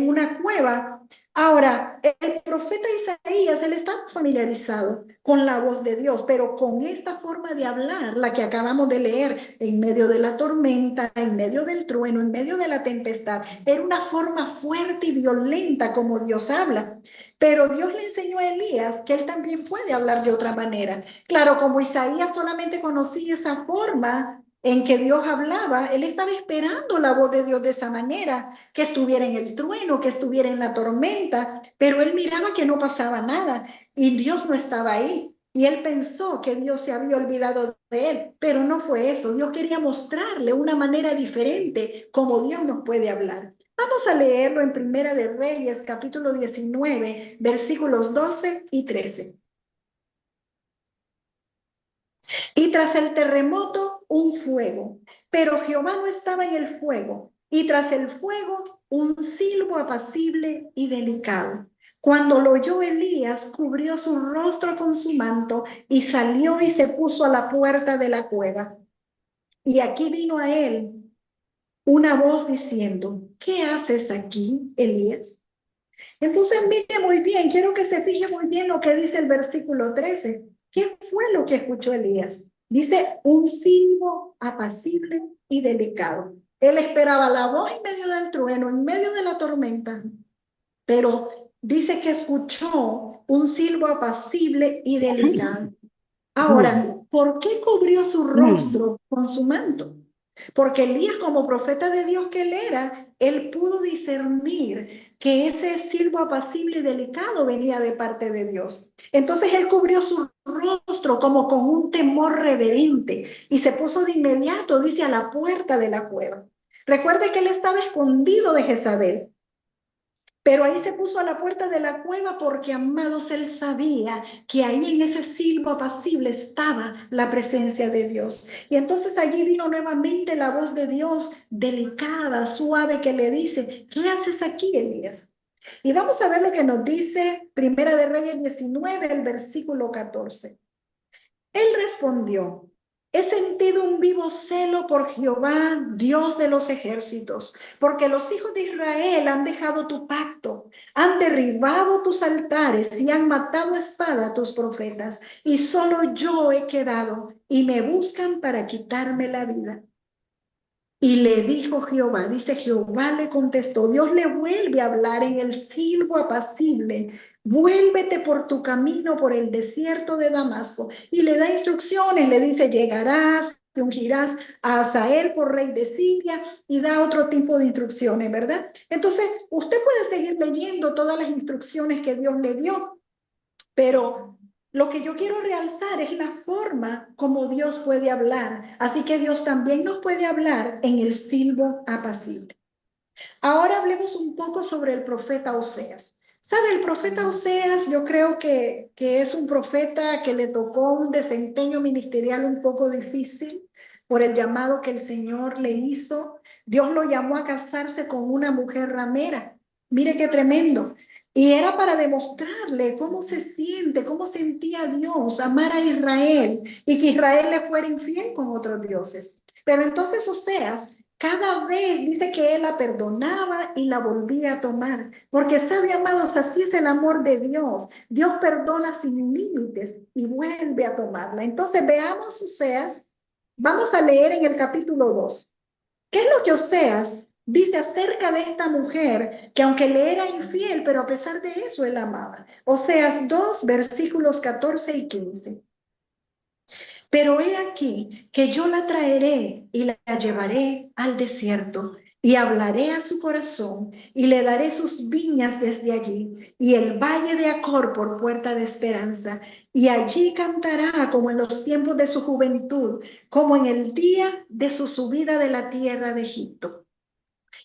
una cueva. Ahora, el profeta Isaías, él estaba familiarizado con la voz de Dios, pero con esta forma de hablar, la que acabamos de leer, en medio de la tormenta, en medio del trueno, en medio de la tempestad, era una forma fuerte y violenta como Dios habla. Pero Dios le enseñó a Elías que él también puede hablar de otra manera. Claro, como Isaías solamente conocía esa forma en que Dios hablaba, él estaba esperando la voz de Dios de esa manera, que estuviera en el trueno, que estuviera en la tormenta, pero él miraba que no pasaba nada y Dios no estaba ahí. Y él pensó que Dios se había olvidado de él, pero no fue eso. Dios quería mostrarle una manera diferente como Dios nos puede hablar. Vamos a leerlo en Primera de Reyes, capítulo 19, versículos 12 y 13. Y tras el terremoto, un fuego, pero Jehová no estaba en el fuego, y tras el fuego, un silbo apacible y delicado. Cuando lo oyó Elías, cubrió su rostro con su manto y salió y se puso a la puerta de la cueva. Y aquí vino a él una voz diciendo, ¿qué haces aquí, Elías? Entonces, mire muy bien, quiero que se fije muy bien lo que dice el versículo 13. ¿Qué fue lo que escuchó Elías? Dice, un silbo apacible y delicado. Él esperaba la voz en medio del trueno, en medio de la tormenta, pero dice que escuchó un silbo apacible y delicado. Ahora, ¿por qué cubrió su rostro con su manto? Porque Elías, como profeta de Dios que él era, él pudo discernir que ese silbo apacible y delicado venía de parte de Dios. Entonces él cubrió su rostro como con un temor reverente y se puso de inmediato, dice, a la puerta de la cueva. Recuerde que él estaba escondido de Jezabel. Pero ahí se puso a la puerta de la cueva porque, amados, él sabía que ahí en ese silbo apacible estaba la presencia de Dios. Y entonces allí vino nuevamente la voz de Dios, delicada, suave, que le dice, ¿qué haces aquí, Elías? Y vamos a ver lo que nos dice Primera de Reyes 19, el versículo 14. Él respondió, he sentido un vivo celo por Jehová, Dios de los ejércitos, porque los hijos de Israel han dejado tu pacto, han derribado tus altares y han matado a espada a tus profetas, y solo yo he quedado, y me buscan para quitarme la vida. Y le dijo Jehová, dice Jehová le contestó, Dios le vuelve a hablar en el silbo apacible, vuélvete por tu camino por el desierto de Damasco. Y le da instrucciones, le dice, llegarás, te ungirás a Hazael por rey de Siria y da otro tipo de instrucciones, ¿verdad? Entonces, usted puede seguir leyendo todas las instrucciones que Dios le dio, pero lo que yo quiero realzar es la forma como Dios puede hablar. Así que Dios también nos puede hablar en el silbo apacible. Ahora hablemos un poco sobre el profeta Oseas. ¿Sabe? El profeta Oseas, yo creo que es un profeta que le tocó un desempeño ministerial un poco difícil por el llamado que el Señor le hizo. Dios lo llamó a casarse con una mujer ramera. Mire qué tremendo. Y era para demostrarle cómo se siente, cómo sentía Dios amar a Israel y que Israel le fuera infiel con otros dioses. Pero entonces Oseas, cada vez dice que él la perdonaba y la volvía a tomar. Porque sabe, amados, así es el amor de Dios. Dios perdona sin límites y vuelve a tomarla. Entonces veamos Oseas. Vamos a leer en el capítulo 2. ¿Qué es lo que Oseas dice acerca de esta mujer que aunque le era infiel, pero a pesar de eso él amaba? Oseas 2, versículos 14 y 15. Pero he aquí que yo la traeré y la llevaré al desierto y hablaré a su corazón y le daré sus viñas desde allí y el valle de Acor por puerta de esperanza. Y allí cantará como en los tiempos de su juventud, como en el día de su subida de la tierra de Egipto.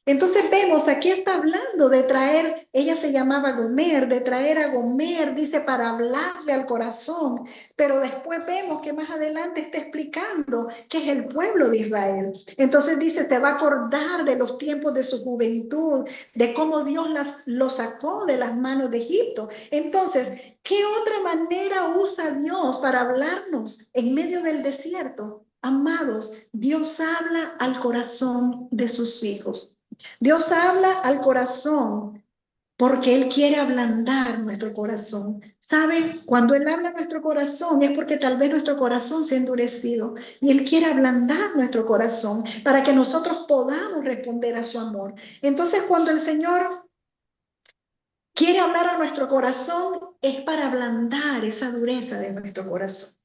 Entonces vemos, aquí está hablando de traer, ella se llamaba Gomer, de traer a Gomer, dice, para hablarle al corazón, pero después vemos que más adelante está explicando que es el pueblo de Israel. Entonces dice, se va a acordar de los tiempos de su juventud, de cómo Dios lo sacó de las manos de Egipto. Entonces, ¿qué otra manera usa Dios para hablarnos en medio del desierto? Amados, Dios habla al corazón de sus hijos. Dios habla al corazón porque Él quiere ablandar nuestro corazón. ¿Sabe? Cuando Él habla a nuestro corazón es porque tal vez nuestro corazón se ha endurecido y Él quiere ablandar nuestro corazón para que nosotros podamos responder a su amor. Entonces, cuando el Señor quiere hablar a nuestro corazón, es para ablandar esa dureza de nuestro corazón.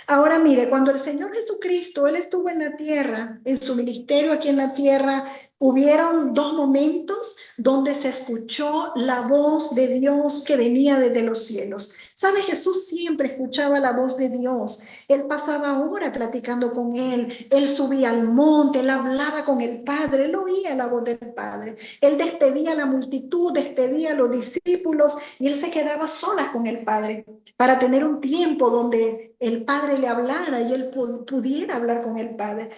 Ahora mire, cuando el Señor Jesucristo, Él estuvo en la tierra, en su ministerio aquí en la tierra, hubieron dos momentos donde se escuchó la voz de Dios que venía desde los cielos. ¿Sabe? Jesús siempre escuchaba la voz de Dios. Él pasaba horas platicando con Él subía al monte, Él hablaba con el Padre, Él oía la voz del Padre. Él despedía a la multitud, despedía a los discípulos y Él se quedaba sola con el Padre para tener un tiempo donde el Padre le hablara y Él pudiera hablar con el Padre.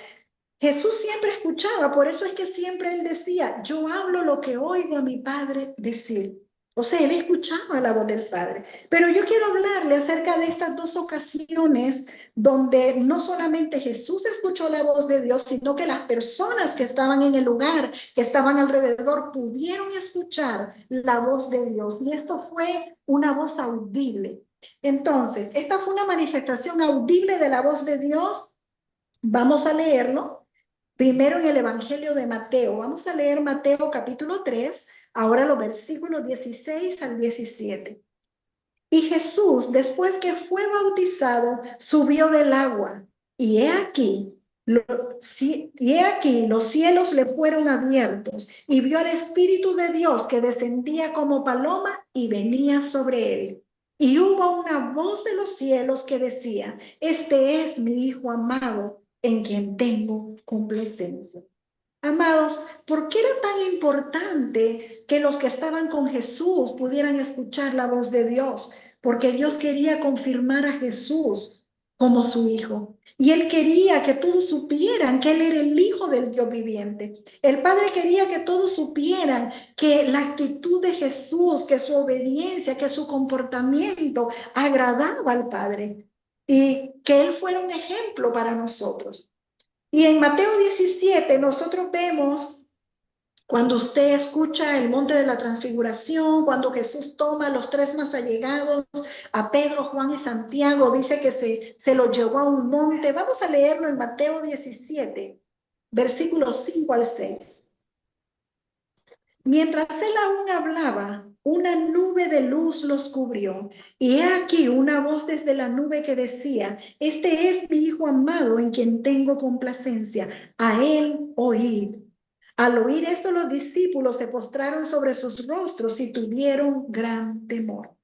Jesús siempre escuchaba, por eso es que siempre Él decía, yo hablo lo que oigo a mi Padre decir. O sea, Él escuchaba la voz del Padre. Pero yo quiero hablarle acerca de estas dos ocasiones donde no solamente Jesús escuchó la voz de Dios, sino que las personas que estaban en el lugar, que estaban alrededor, pudieron escuchar la voz de Dios. Y esto fue una voz audible. Entonces, esta fue una manifestación audible de la voz de Dios. Vamos a leerlo primero en el Evangelio de Mateo. Vamos a leer Mateo capítulo 3, ahora los versículos 16 al 17. Y Jesús, después que fue bautizado, subió del agua. Y he aquí los cielos le fueron abiertos y vio al Espíritu de Dios que descendía como paloma y venía sobre él. Y hubo una voz de los cielos que decía, este es mi Hijo amado, en quien tengo complacencia. Amados, ¿por qué era tan importante que los que estaban con Jesús pudieran escuchar la voz de Dios? Porque Dios quería confirmar a Jesús como su Hijo. Y Él quería que todos supieran que Él era el Hijo del Dios viviente. El Padre quería que todos supieran que la actitud de Jesús, que su obediencia, que su comportamiento agradaba al Padre. Y que Él fuera un ejemplo para nosotros. Y en Mateo 17 nosotros vemos cuando usted escucha el monte de la transfiguración, cuando Jesús toma a los tres más allegados, a Pedro, Juan y Santiago, dice que se los llevó a un monte. Vamos a leerlo en Mateo 17, versículos 5 al 6. Mientras él aún hablaba, una nube de luz los cubrió, y he aquí una voz desde la nube que decía, este es mi Hijo amado en quien tengo complacencia, a él oíd. Al oír esto, los discípulos se postraron sobre sus rostros y tuvieron gran temor.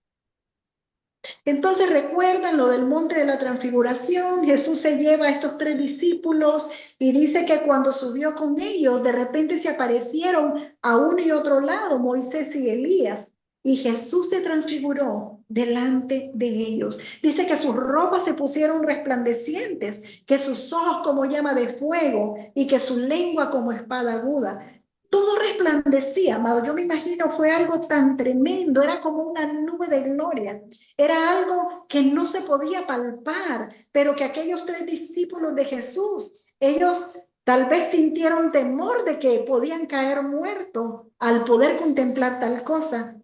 Entonces recuerdan lo del monte de la transfiguración. Jesús se lleva a estos tres discípulos y dice que cuando subió con ellos, de repente se aparecieron a uno y otro lado Moisés y Elías. Y Jesús se transfiguró delante de ellos. Dice que sus ropas se pusieron resplandecientes, que sus ojos como llama de fuego y que su lengua como espada aguda. Todo resplandecía, amado. Yo me imagino fue algo tan tremendo, era como una nube de gloria. Era algo que no se podía palpar, pero que aquellos tres discípulos de Jesús, ellos tal vez sintieron temor de que podían caer muertos al poder contemplar tal cosa.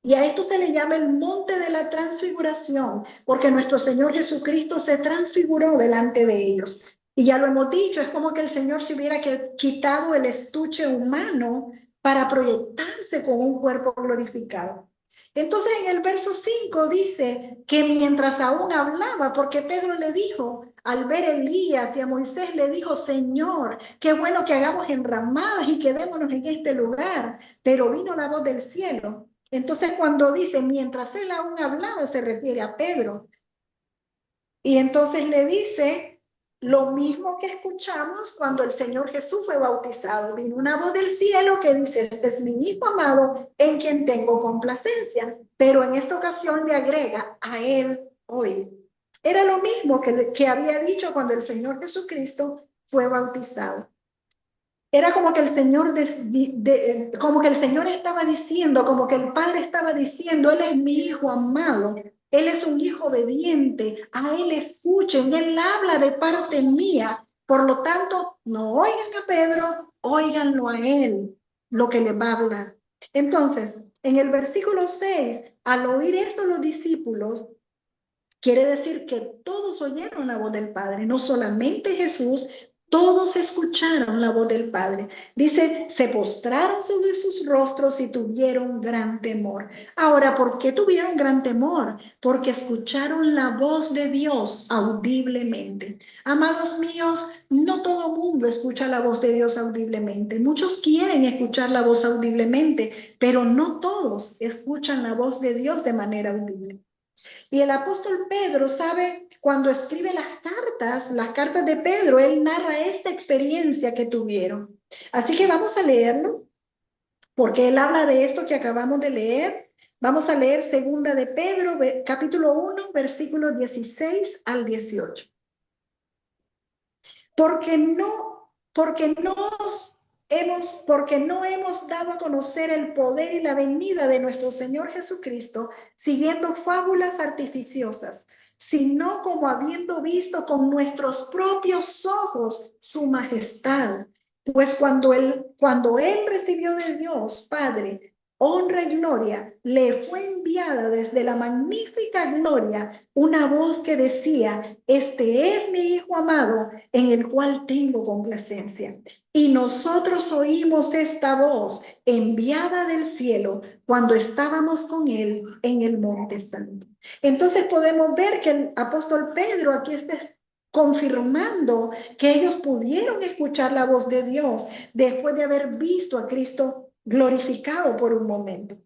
Y a esto se le llama el monte de la transfiguración, porque nuestro Señor Jesucristo se transfiguró delante de ellos. Y ya lo hemos dicho, es como que el Señor se hubiera quitado el estuche humano para proyectarse con un cuerpo glorificado. Entonces en el verso 5 dice que mientras aún hablaba, porque Pedro le dijo, al ver a Elías y a Moisés le dijo, Señor, qué bueno que hagamos enramadas y quedémonos en este lugar. Pero vino la voz del cielo. Entonces cuando dice, mientras él aún hablaba, se refiere a Pedro. Y entonces le dice, Lo mismo que escuchamos cuando el Señor Jesús fue bautizado. Vino una voz del cielo que dice, este es mi Hijo amado en quien tengo complacencia. Pero en esta ocasión le agrega, a él hoy. Era lo mismo que había dicho cuando el Señor Jesucristo fue bautizado. Era como que el Señor como que el Señor estaba diciendo, como que el Padre estaba diciendo, Él es mi Hijo amado, Él es un hijo obediente, a Él escuchen, Él habla de parte mía. Por lo tanto, no oigan a Pedro, óiganlo a Él, lo que le va a hablar. Entonces, en el versículo 6, al oír esto los discípulos, quiere decir que todos oyeron la voz del Padre, no solamente Jesús, todos escucharon la voz del Padre. Dice, se postraron sobre sus rostros y tuvieron gran temor. Ahora, ¿por qué tuvieron gran temor? Porque escucharon la voz de Dios audiblemente. Amados míos, no todo mundo escucha la voz de Dios audiblemente. Muchos quieren escuchar la voz audiblemente, pero no todos escuchan la voz de Dios de manera audible. Y el apóstol Pedro, ¿sabe? Cuando escribe las cartas de Pedro, él narra esta experiencia que tuvieron. Así que vamos a leerlo, porque él habla de esto que acabamos de leer. Vamos a leer segunda de Pedro, capítulo 1, versículos 16 al 18. Porque no hemos dado a conocer el poder y la venida de nuestro Señor Jesucristo siguiendo fábulas artificiosas, sino como habiendo visto con nuestros propios ojos su majestad. Pues cuando él recibió de Dios, Padre, honra y gloria, le fue enviada desde la magnífica gloria una voz que decía, este es mi Hijo amado, en el cual tengo complacencia. Y nosotros oímos esta voz enviada del cielo cuando estábamos con él en el monte santo. Entonces podemos ver que el apóstol Pedro aquí está confirmando que ellos pudieron escuchar la voz de Dios después de haber visto a Cristo glorificado por un momento.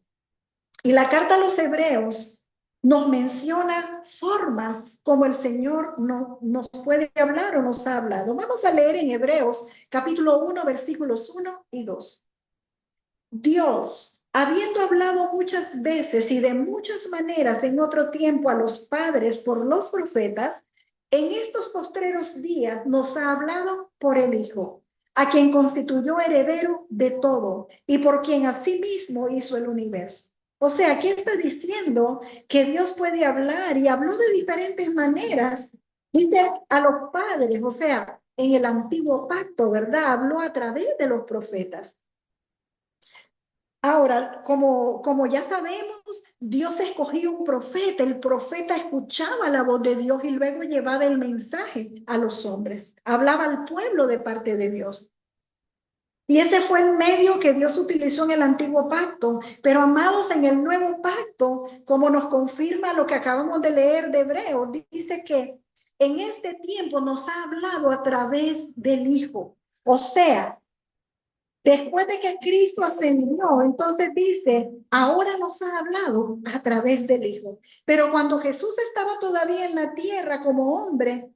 Y la carta a los Hebreos nos menciona formas como el Señor nos puede hablar o nos ha hablado. Vamos a leer en Hebreos capítulo 1, versículos 1 y 2. Dios, habiendo hablado muchas veces y de muchas maneras en otro tiempo a los padres por los profetas, en estos postreros días nos ha hablado por el Hijo, a quien constituyó heredero de todo y por quien asimismo hizo el universo. O sea, aquí está diciendo que Dios puede hablar y habló de diferentes maneras. Dice a los padres, o sea, en el antiguo pacto, ¿verdad? Habló a través de los profetas. Ahora, como ya sabemos, Dios escogió un profeta, el profeta escuchaba la voz de Dios y luego llevaba el mensaje a los hombres, hablaba al pueblo de parte de Dios. Y ese fue el medio que Dios utilizó en el antiguo pacto. Pero amados, en el nuevo pacto, como nos confirma lo que acabamos de leer de Hebreos, dice que en este tiempo nos ha hablado a través del Hijo. O sea, después de que Cristo ascendió, entonces dice, ahora nos ha hablado a través del Hijo. Pero cuando Jesús estaba todavía en la tierra como hombre,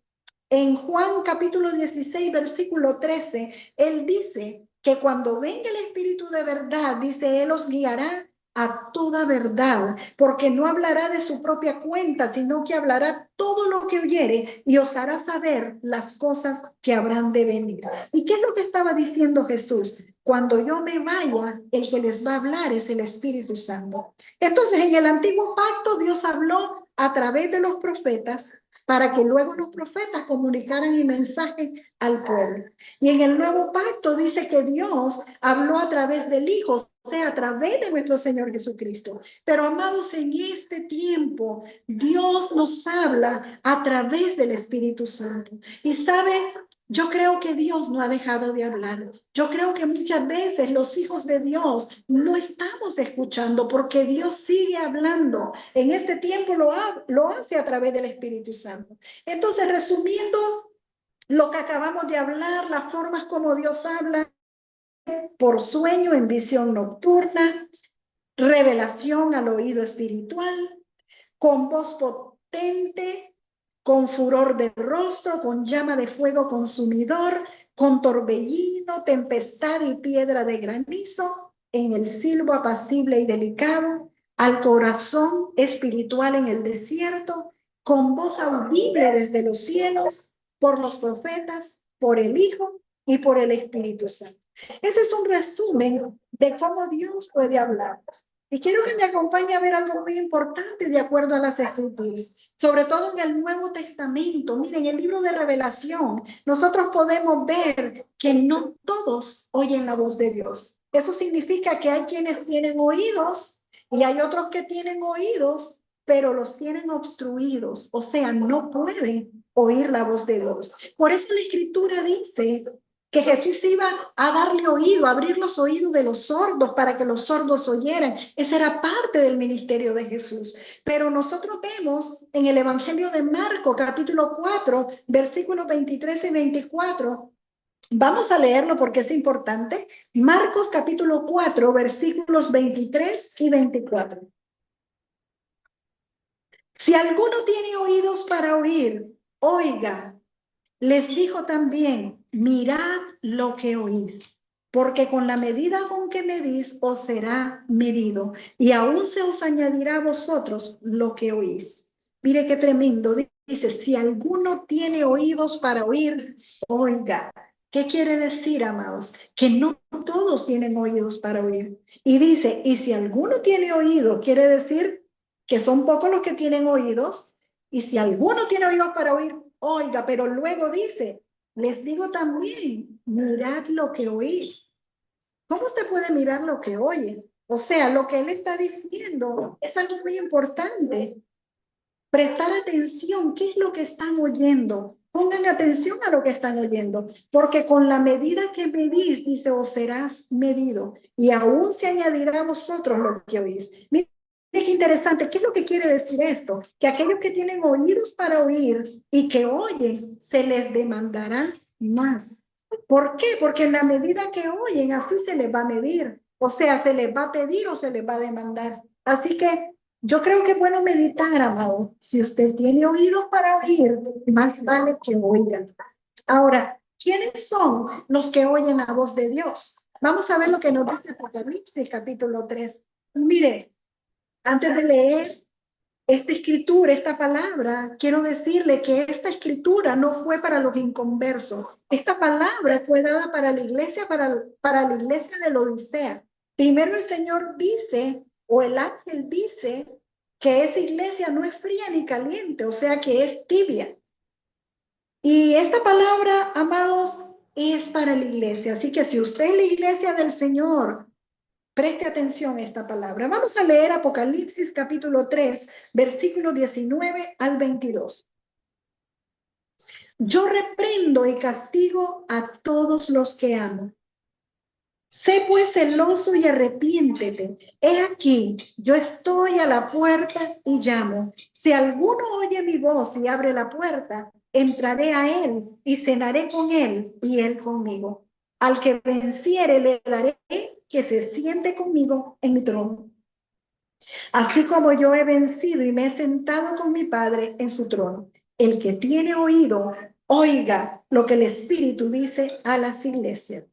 en Juan capítulo 16, versículo 13, él dice que cuando venga el Espíritu de verdad, dice, él os guiará a toda verdad, porque no hablará de su propia cuenta, sino que hablará todo lo que oyere y os hará saber las cosas que habrán de venir. ¿Y qué es lo que estaba diciendo Jesús? Cuando yo me vaya, el que les va a hablar es el Espíritu Santo. Entonces, en el antiguo pacto, Dios habló a través de los profetas, para que luego los profetas comunicaran el mensaje al pueblo. Y en el nuevo pacto dice que Dios habló a través del Hijo, o sea, a través de nuestro Señor Jesucristo. Pero amados, en este tiempo, Dios nos habla a través del Espíritu Santo. Y sabe, yo creo que Dios no ha dejado de hablar. Yo creo que muchas veces los hijos de Dios no estamos escuchando porque Dios sigue hablando. En este tiempo lo hace a través del Espíritu Santo. Entonces, resumiendo lo que acabamos de hablar, las formas como Dios habla, por sueño, en visión nocturna, revelación al oído espiritual, con voz potente, con furor de rostro, con llama de fuego consumidor, con torbellino, tempestad y piedra de granizo, en el silbo apacible y delicado, al corazón espiritual en el desierto, con voz audible desde los cielos, por los profetas, por el Hijo y por el Espíritu Santo. Ese es un resumen de cómo Dios puede hablarnos. Y quiero que me acompañe a ver algo muy importante de acuerdo a las Escrituras, sobre todo en el Nuevo Testamento. Miren, el libro de Revelación, nosotros podemos ver que no todos oyen la voz de Dios. Eso significa que hay quienes tienen oídos y hay otros que tienen oídos, pero los tienen obstruidos, o sea, no pueden oír la voz de Dios. Por eso la Escritura dice que Jesús iba a darle oído, a abrir los oídos de los sordos para que los sordos oyeran. Esa era parte del ministerio de Jesús. Pero nosotros vemos en el Evangelio de Marcos, capítulo 4, versículos 23 y 24. Vamos a leerlo porque es importante. Marcos, capítulo 4, versículos 23 y 24. Si alguno tiene oídos para oír, oiga. Les dijo también, mirad lo que oís, porque con la medida con que medís os será medido, y aún se os añadirá a vosotros lo que oís. Mire qué tremendo. Dice, si alguno tiene oídos para oír, oiga. ¿Qué quiere decir, amados? Que no todos tienen oídos para oír. Y dice, y si alguno tiene oído, quiere decir que son pocos los que tienen oídos, y si alguno tiene oídos para oír, oiga, pero luego dice, les digo también, mirad lo que oís. ¿Cómo usted puede mirar lo que oye? O sea, lo que él está diciendo es algo muy importante. Prestar atención, ¿qué es lo que están oyendo? Pongan atención a lo que están oyendo, porque con la medida que medís, dice, os serás medido, y aún se añadirá a vosotros lo que oís. Miren qué interesante, ¿qué es lo que quiere decir esto? Que aquellos que tienen oídos para oír y que oyen, se les demandará más. ¿Por qué? Porque en la medida que oyen, así se les va a medir. O sea, se les va a pedir o se les va a demandar. Así que yo creo que es bueno meditar, amado. Si usted tiene oídos para oír, más vale que oigan. Ahora, ¿quiénes son los que oyen la voz de Dios? Vamos a ver lo que nos dice Apocalipsis, capítulo 3. Mire, antes de leer esta escritura, esta palabra, quiero decirle que esta escritura no fue para los inconversos. Esta palabra fue dada para la iglesia, para la iglesia de la Odisea. Primero el Señor dice, o el ángel dice, que esa iglesia no es fría ni caliente, o sea que es tibia. Y esta palabra, amados, es para la iglesia. Así que si usted es la iglesia del Señor, preste atención a esta palabra. Vamos a leer Apocalipsis capítulo 3, versículo 19 al 22. Yo reprendo y castigo a todos los que amo. Sé pues celoso y arrepiéntete. He aquí, yo estoy a la puerta y llamo. Si alguno oye mi voz y abre la puerta, entraré a él y cenaré con él y él conmigo. Al que venciere le daré que se siente conmigo en mi trono. Así como yo he vencido y me he sentado con mi Padre en su trono. El que tiene oído, oiga lo que el Espíritu dice a las iglesias.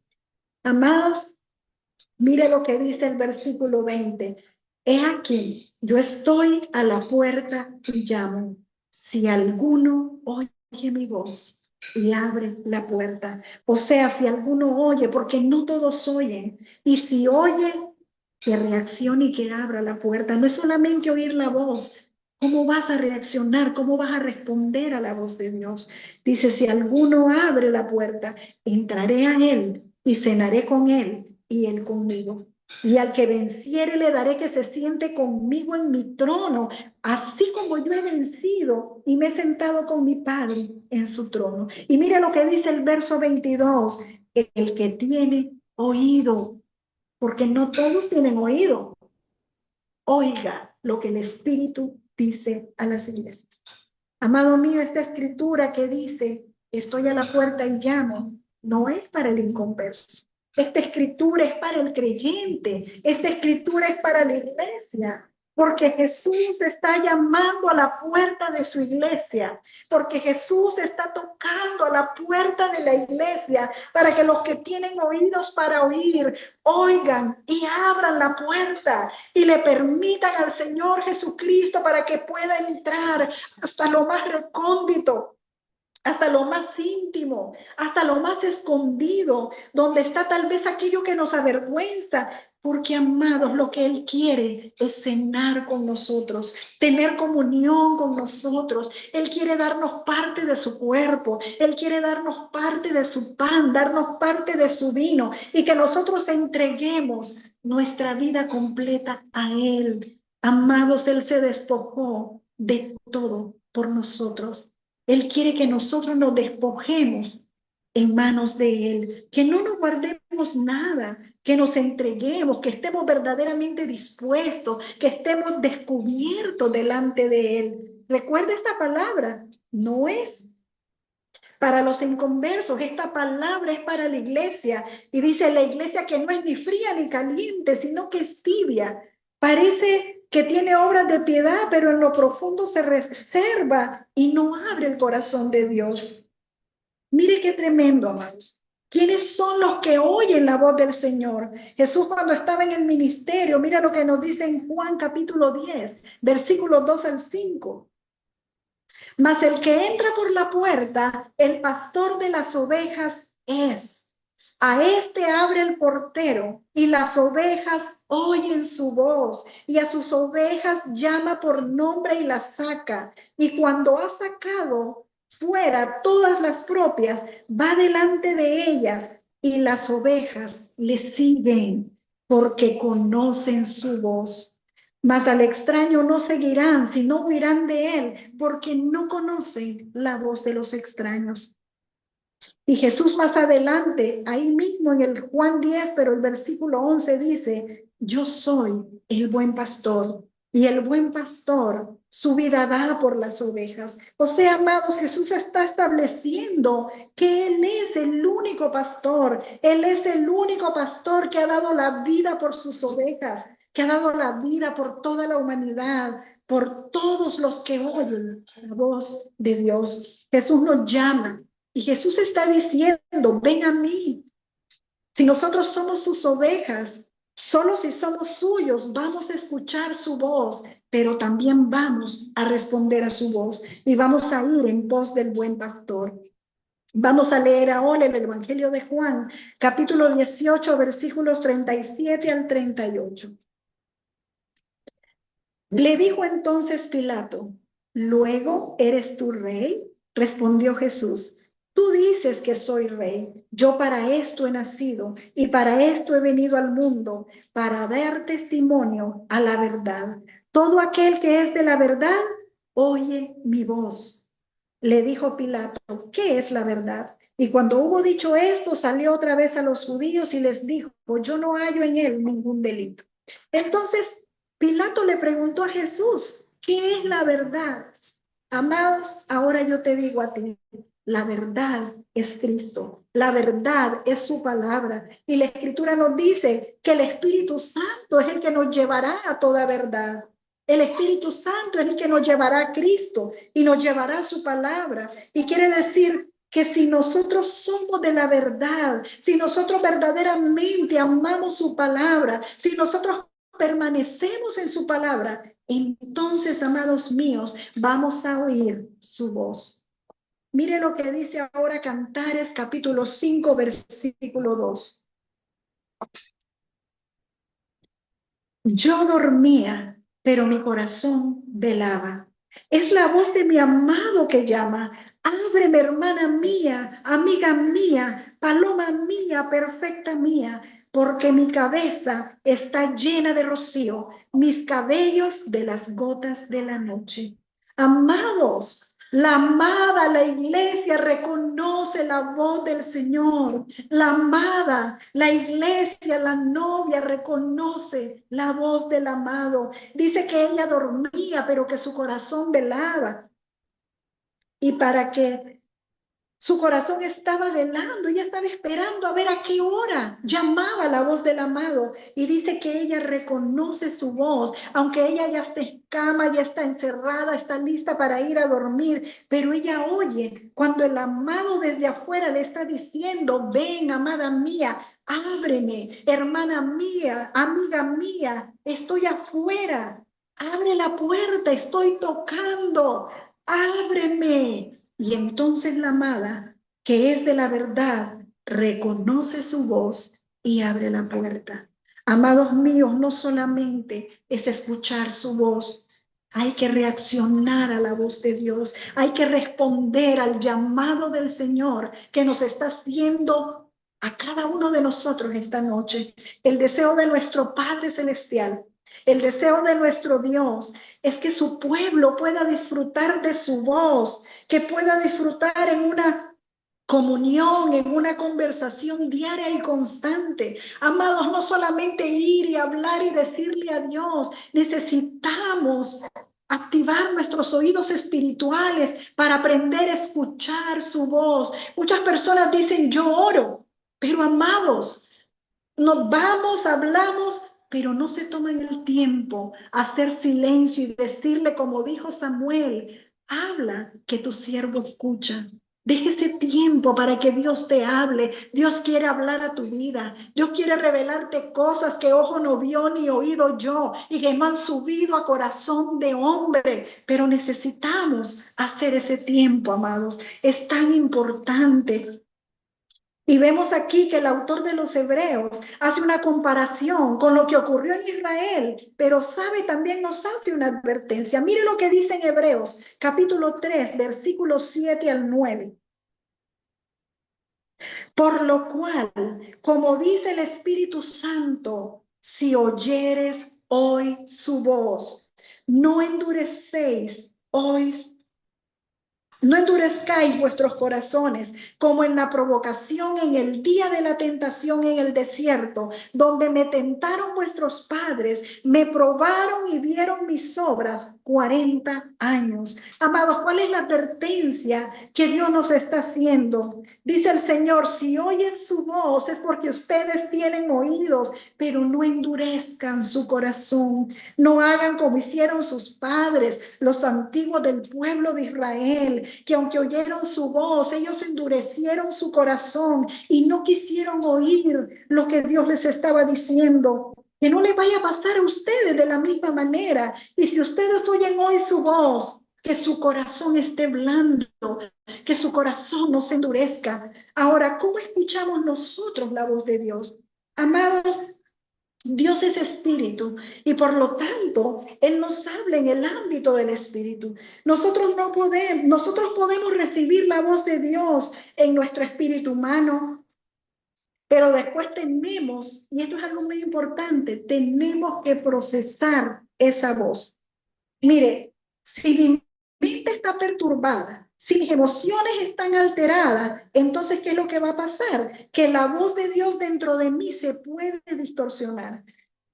Amados, mire lo que dice el versículo 20. He aquí, yo estoy a la puerta y llamo. Si alguno oye mi voz y abre la puerta. O sea, si alguno oye, porque no todos oyen. Y si oye, que reaccione y que abra la puerta. No es solamente oír la voz. ¿Cómo vas a reaccionar? ¿Cómo vas a responder a la voz de Dios? Dice, si alguno abre la puerta, entraré a él y cenaré con él y él conmigo. Y al que venciere le daré que se siente conmigo en mi trono, así como yo he vencido y me he sentado con mi Padre en su trono. Y mira lo que dice el verso 22, el que tiene oído, porque no todos tienen oído, oiga lo que el Espíritu dice a las iglesias. Amado mío, esta escritura que dice, estoy a la puerta y llamo, no es para el inconverso. Esta escritura es para el creyente. Esta escritura es para la iglesia. porque Jesús está llamando a la puerta de su iglesia, porque Jesús está tocando a la puerta de la iglesia para que los que tienen oídos para oír, oigan y abran la puerta y le permitan al Señor Jesucristo para que pueda entrar hasta lo más recóndito, hasta lo más íntimo, hasta lo más escondido, donde está tal vez aquello que nos avergüenza, porque amados, lo que Él quiere es cenar con nosotros, tener comunión con nosotros. Él quiere darnos parte de su cuerpo, Él quiere darnos parte de su pan, darnos parte de su vino, y que nosotros entreguemos nuestra vida completa a Él. Amados, Él se despojó de todo por nosotros. Él quiere que nosotros nos despojemos en manos de Él, que no nos guardemos nada, que nos entreguemos, que estemos verdaderamente dispuestos, que estemos descubiertos delante de Él. Recuerda esta palabra, no es para los inconversos, esta palabra es para la iglesia. Y dice la iglesia que no es ni fría ni caliente, sino que es tibia. Parece que tiene obras de piedad, pero en lo profundo se reserva y no abre el corazón de Dios. Mire qué tremendo, amados. ¿Quiénes son los que oyen la voz del Señor? Jesús, cuando estaba en el ministerio, mira lo que nos dice en Juan capítulo 10, versículos 2 al 5. Mas el que entra por la puerta, el pastor de las ovejas es. A este abre el portero, y las ovejas oyen su voz, y a sus ovejas llama por nombre y las saca. Y cuando ha sacado fuera todas las propias, va delante de ellas, y las ovejas le siguen, porque conocen su voz. Mas al extraño no seguirán, sino huirán de él, porque no conocen la voz de los extraños. Y Jesús más adelante, ahí mismo en el Juan 10, pero el versículo 11 dice, yo soy el buen pastor, y el buen pastor su vida da por las ovejas. O sea, amados, Jesús está estableciendo que Él es el único pastor, Él es el único pastor que ha dado la vida por sus ovejas, que ha dado la vida por toda la humanidad, por todos los que oyen la voz de Dios. Jesús nos llama. Y Jesús está diciendo, ven a mí. Si nosotros somos sus ovejas, solo si somos suyos, vamos a escuchar su voz, pero también vamos a responder a su voz y vamos a ir en pos del buen pastor. Vamos a leer ahora el Evangelio de Juan, capítulo 18, versículos 37 al 38. Le dijo entonces Pilato, ¿luego eres tú rey? Respondió Jesús. Tú dices que soy rey. Yo para esto he nacido y para esto he venido al mundo, para dar testimonio a la verdad. Todo aquel que es de la verdad, oye mi voz. Le dijo Pilato, ¿qué es la verdad? Y cuando hubo dicho esto, salió otra vez a los judíos y les dijo, yo no hallo en él ningún delito. Entonces, Pilato le preguntó a Jesús, ¿qué es la verdad? Amados, ahora yo te digo a ti, la verdad es Cristo, la verdad es su palabra. Y la Escritura nos dice que el Espíritu Santo es el que nos llevará a toda verdad. El Espíritu Santo es el que nos llevará a Cristo y nos llevará a su palabra. Y quiere decir que si nosotros somos de la verdad, si nosotros verdaderamente amamos su palabra, si nosotros permanecemos en su palabra, entonces, amados míos, vamos a oír su voz. Mire lo que dice ahora Cantares, capítulo 5, versículo 2. Yo dormía, pero mi corazón velaba. Es la voz de mi amado que llama. Ábreme, hermana mía, amiga mía, paloma mía, perfecta mía, porque mi cabeza está llena de rocío, mis cabellos de las gotas de la noche. Amados, la amada, la iglesia reconoce la voz del Señor. La amada, la iglesia, la novia reconoce la voz del amado. Dice que ella dormía, pero que su corazón velaba. Y para que Su corazón estaba velando, ella estaba esperando a ver a qué hora llamaba la voz del amado. Y dice que ella reconoce su voz, aunque ella ya se escama, ya está encerrada, está lista para ir a dormir, pero ella oye cuando el amado desde afuera le está diciendo: ven, amada mía, ábreme, hermana mía, amiga mía, estoy afuera, abre la puerta, estoy tocando, ábreme. Y entonces la amada, que es de la verdad, reconoce su voz y abre la puerta. Amados míos, no solamente es escuchar su voz, hay que reaccionar a la voz de Dios, hay que responder al llamado del Señor que nos está haciendo a cada uno de nosotros esta noche. El deseo de nuestro Padre Celestial, el deseo de nuestro Dios es que su pueblo pueda disfrutar de su voz, que pueda disfrutar en una comunión, en una conversación diaria y constante. Amados, no solamente ir y hablar y decirle a Dios, necesitamos activar nuestros oídos espirituales para aprender a escuchar su voz. Muchas personas dicen: yo oro, pero amados, nos vamos, hablamos, pero no se toman el tiempo a hacer silencio y decirle, como dijo Samuel: habla, que tu siervo escucha. Deje ese tiempo para que Dios te hable. Dios quiere hablar a tu vida. Dios quiere revelarte cosas que ojo no vio ni oído yo y que me han subido a corazón de hombre. Pero necesitamos hacer ese tiempo, amados. Es tan importante. Y vemos aquí que el autor de los Hebreos hace una comparación con lo que ocurrió en Israel, pero sabe, también nos hace una advertencia. Mire lo que dice en Hebreos, capítulo 3, versículos 7 al 9. Por lo cual, como dice el Espíritu Santo, si oyeres hoy su voz, no endurecéis hoy. No endurezcáis vuestros corazones como en la provocación en el día de la tentación en el desierto, donde me tentaron vuestros padres, me probaron y vieron mis obras 40 años. Amados, ¿cuál es la advertencia que Dios nos está haciendo? Dice el Señor: si oyen su voz es porque ustedes tienen oídos, pero no endurezcan su corazón. No hagan como hicieron sus padres, los antiguos del pueblo de Israel, que aunque oyeron su voz, ellos endurecieron su corazón y no quisieron oír lo que Dios les estaba diciendo. Que no le vaya a pasar a ustedes de la misma manera. Y si ustedes oyen hoy su voz, que su corazón esté blando, que su corazón no se endurezca. Ahora, ¿cómo escuchamos nosotros la voz de Dios? Amados, Dios es espíritu y por lo tanto Él nos habla en el ámbito del espíritu. Nosotros podemos recibir la voz de Dios en nuestro espíritu humano, pero después tenemos, y esto es algo muy importante, tenemos que procesar esa voz. Mire, si mi mente está perturbada, si mis emociones están alteradas, entonces, ¿qué es lo que va a pasar? Que la voz de Dios dentro de mí se puede distorsionar.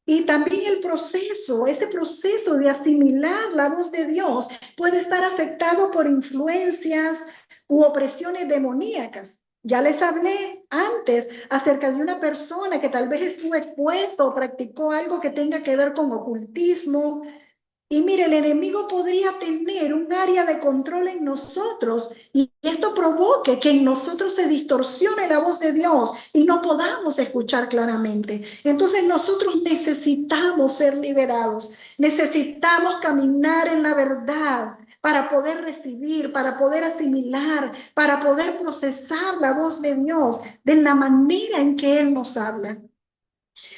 Y también ese proceso de asimilar la voz de Dios puede estar afectado por influencias u opresiones demoníacas. Ya les hablé antes acerca de una persona que tal vez estuvo expuesto o practicó algo que tenga que ver con ocultismo. Y mire, el enemigo podría tener un área de control en nosotros y esto provoque que en nosotros se distorsione la voz de Dios y no podamos escuchar claramente. Entonces nosotros necesitamos ser liberados, necesitamos caminar en la verdad para poder recibir, para poder asimilar, para poder procesar la voz de Dios de la manera en que Él nos habla.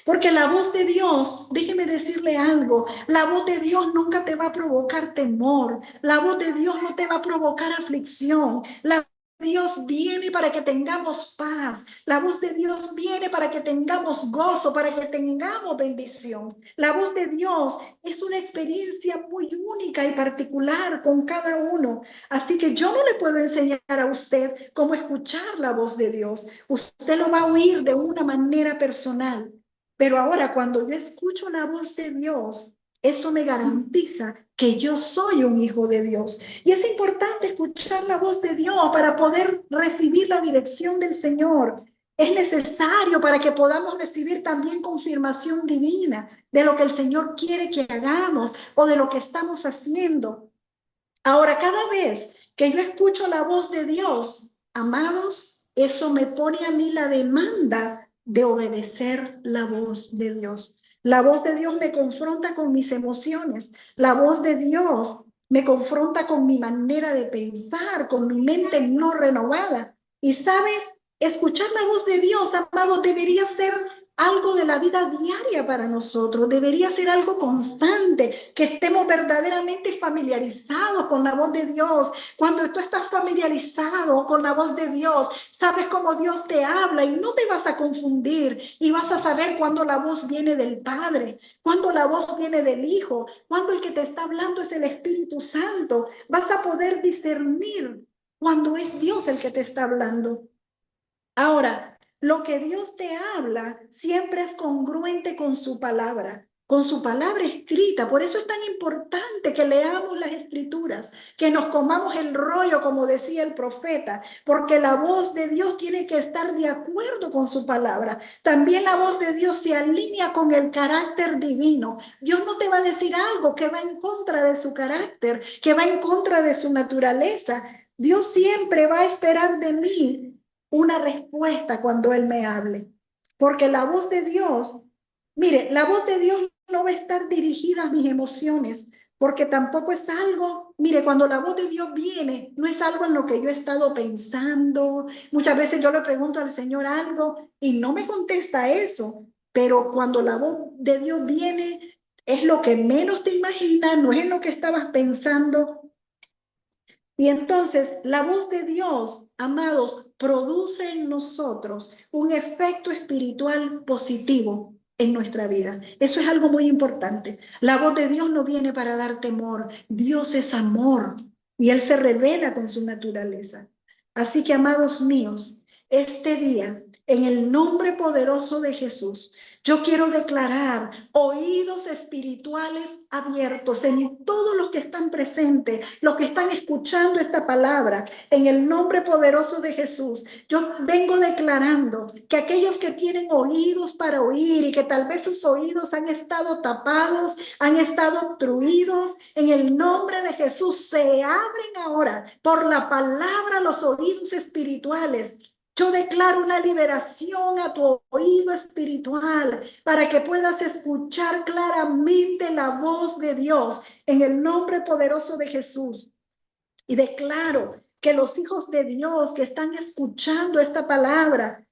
Porque la voz de Dios, déjeme decirle algo, la voz de Dios nunca te va a provocar temor, la voz de Dios no te va a provocar aflicción, la voz de Dios viene para que tengamos paz, la voz de Dios viene para que tengamos gozo, para que tengamos bendición. La voz de Dios es una experiencia muy única y particular con cada uno, así que yo no le puedo enseñar a usted cómo escuchar la voz de Dios, usted lo va a oír de una manera personal. Pero ahora cuando yo escucho la voz de Dios, Eso me garantiza que yo soy un hijo de Dios. Y es importante escuchar la voz de Dios para poder recibir la dirección del Señor. Es necesario para que podamos recibir también confirmación divina de lo que el Señor quiere que hagamos o de lo que estamos haciendo. Ahora, cada vez que yo escucho la voz de Dios, amados, eso me pone a mí la demanda de obedecer la voz de Dios. La voz de Dios me confronta con mis emociones. La voz de Dios me confronta con mi manera de pensar, con mi mente no renovada. Y sabe, escuchar la voz de Dios, amados, debería ser algo de la vida diaria para nosotros, debería ser algo constante, que estemos verdaderamente familiarizados con la voz de Dios. Cuando tú estás familiarizado con la voz de Dios, sabes cómo Dios te habla y no te vas a confundir y vas a saber cuando la voz viene del Padre, cuando la voz viene del Hijo, cuando el que te está hablando es el Espíritu Santo. Vas a poder discernir cuando es Dios el que te está hablando. Ahora, lo que Dios te habla siempre es congruente con su palabra escrita. Por eso es tan importante que leamos las escrituras, que nos comamos el rollo, como decía el profeta, porque la voz de Dios tiene que estar de acuerdo con su palabra. También la voz de Dios se alinea con el carácter divino. Dios no te va a decir algo que va en contra de su carácter, que va en contra de su naturaleza. Dios siempre va a esperar de mí una respuesta cuando Él me hable. Porque la voz de Dios, mire, la voz de Dios no va a estar dirigida a mis emociones, porque tampoco es algo, mire, cuando la voz de Dios viene, no es algo en lo que yo he estado pensando. Muchas veces yo le pregunto al Señor algo y no me contesta eso, pero cuando la voz de Dios viene, es lo que menos te imaginas, no es en lo que estabas pensando. Y entonces la voz de Dios, amados, produce en nosotros un efecto espiritual positivo en nuestra vida. Eso es algo muy importante. La voz de Dios no viene para dar temor. Dios es amor y Él se revela con su naturaleza. Así que, amados míos, este día, en el nombre poderoso de Jesús, yo quiero declarar oídos espirituales abiertos en todos los que están presentes, los que están escuchando esta palabra, en el nombre poderoso de Jesús. Yo vengo declarando que aquellos que tienen oídos para oír y que tal vez sus oídos han estado tapados, han estado obstruidos, en el nombre de Jesús se abren ahora por la palabra los oídos espirituales. Yo declaro una liberación a tu oído espiritual para que puedas escuchar claramente la voz de Dios en el nombre poderoso de Jesús. Y declaro que los hijos de Dios que están escuchando esta palabra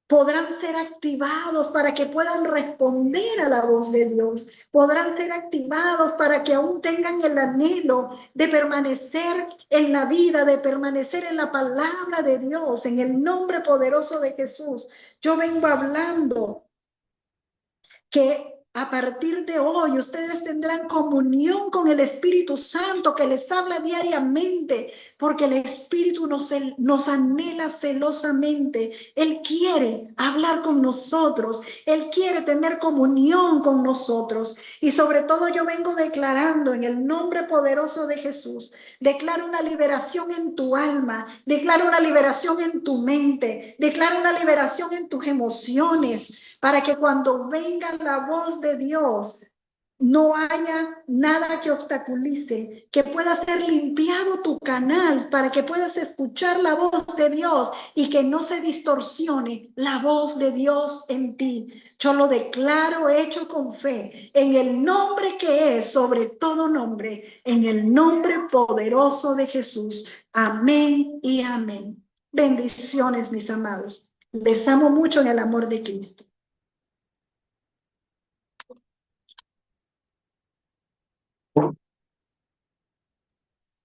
podrán ser activados para que puedan responder a la voz de Dios, podrán ser activados para que aún tengan el anhelo de permanecer en la vida, de permanecer en la palabra de Dios, en el nombre poderoso de Jesús. Yo vengo hablando que a partir de hoy ustedes tendrán comunión con el Espíritu Santo que les habla diariamente, porque el Espíritu nos anhela celosamente. Él quiere hablar con nosotros, Él quiere tener comunión con nosotros. Y sobre todo yo vengo declarando en el nombre poderoso de Jesús, declaro una liberación en tu alma, declaro una liberación en tu mente, declaro una liberación en tus emociones, para que cuando venga la voz de Dios no haya nada que obstaculice, que pueda ser limpiado tu canal para que puedas escuchar la voz de Dios y que no se distorsione la voz de Dios en ti. Yo lo declaro hecho con fe, en el nombre que es sobre todo nombre, en el nombre poderoso de Jesús. Amén y amén. Bendiciones, mis amados. Les amo mucho en el amor de Cristo.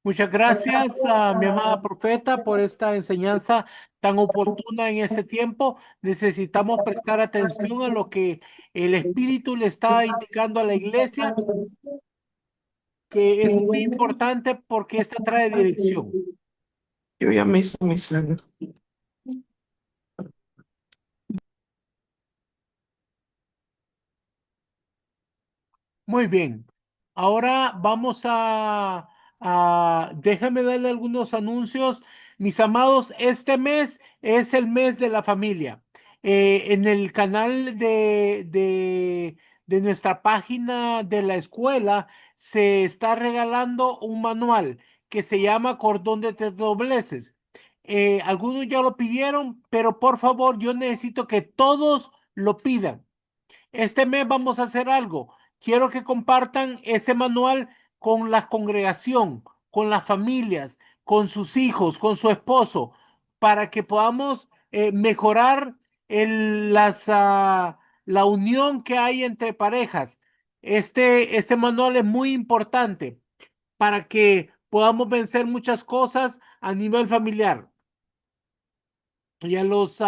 Muchas gracias a mi amada profeta por esta enseñanza tan oportuna en este tiempo. Necesitamos prestar atención a lo que el Espíritu le está indicando a la iglesia, que es muy importante porque esta trae dirección. Yo ya me hice mi sana. Muy bien. Ahora vamos déjame darle algunos anuncios. Mis amados, este mes es el mes de la familia. En el canal de nuestra página de la escuela se está regalando un manual que se llama Cordón de Tres Dobleces. Algunos ya lo pidieron, pero por favor, yo necesito que todos lo pidan. Este mes vamos a hacer algo. Quiero que compartan ese manual con la congregación, con las familias, con sus hijos, con su esposo, para que podamos mejorar la unión que hay entre parejas. Este manual es muy importante para que podamos vencer muchas cosas a nivel familiar. Y a los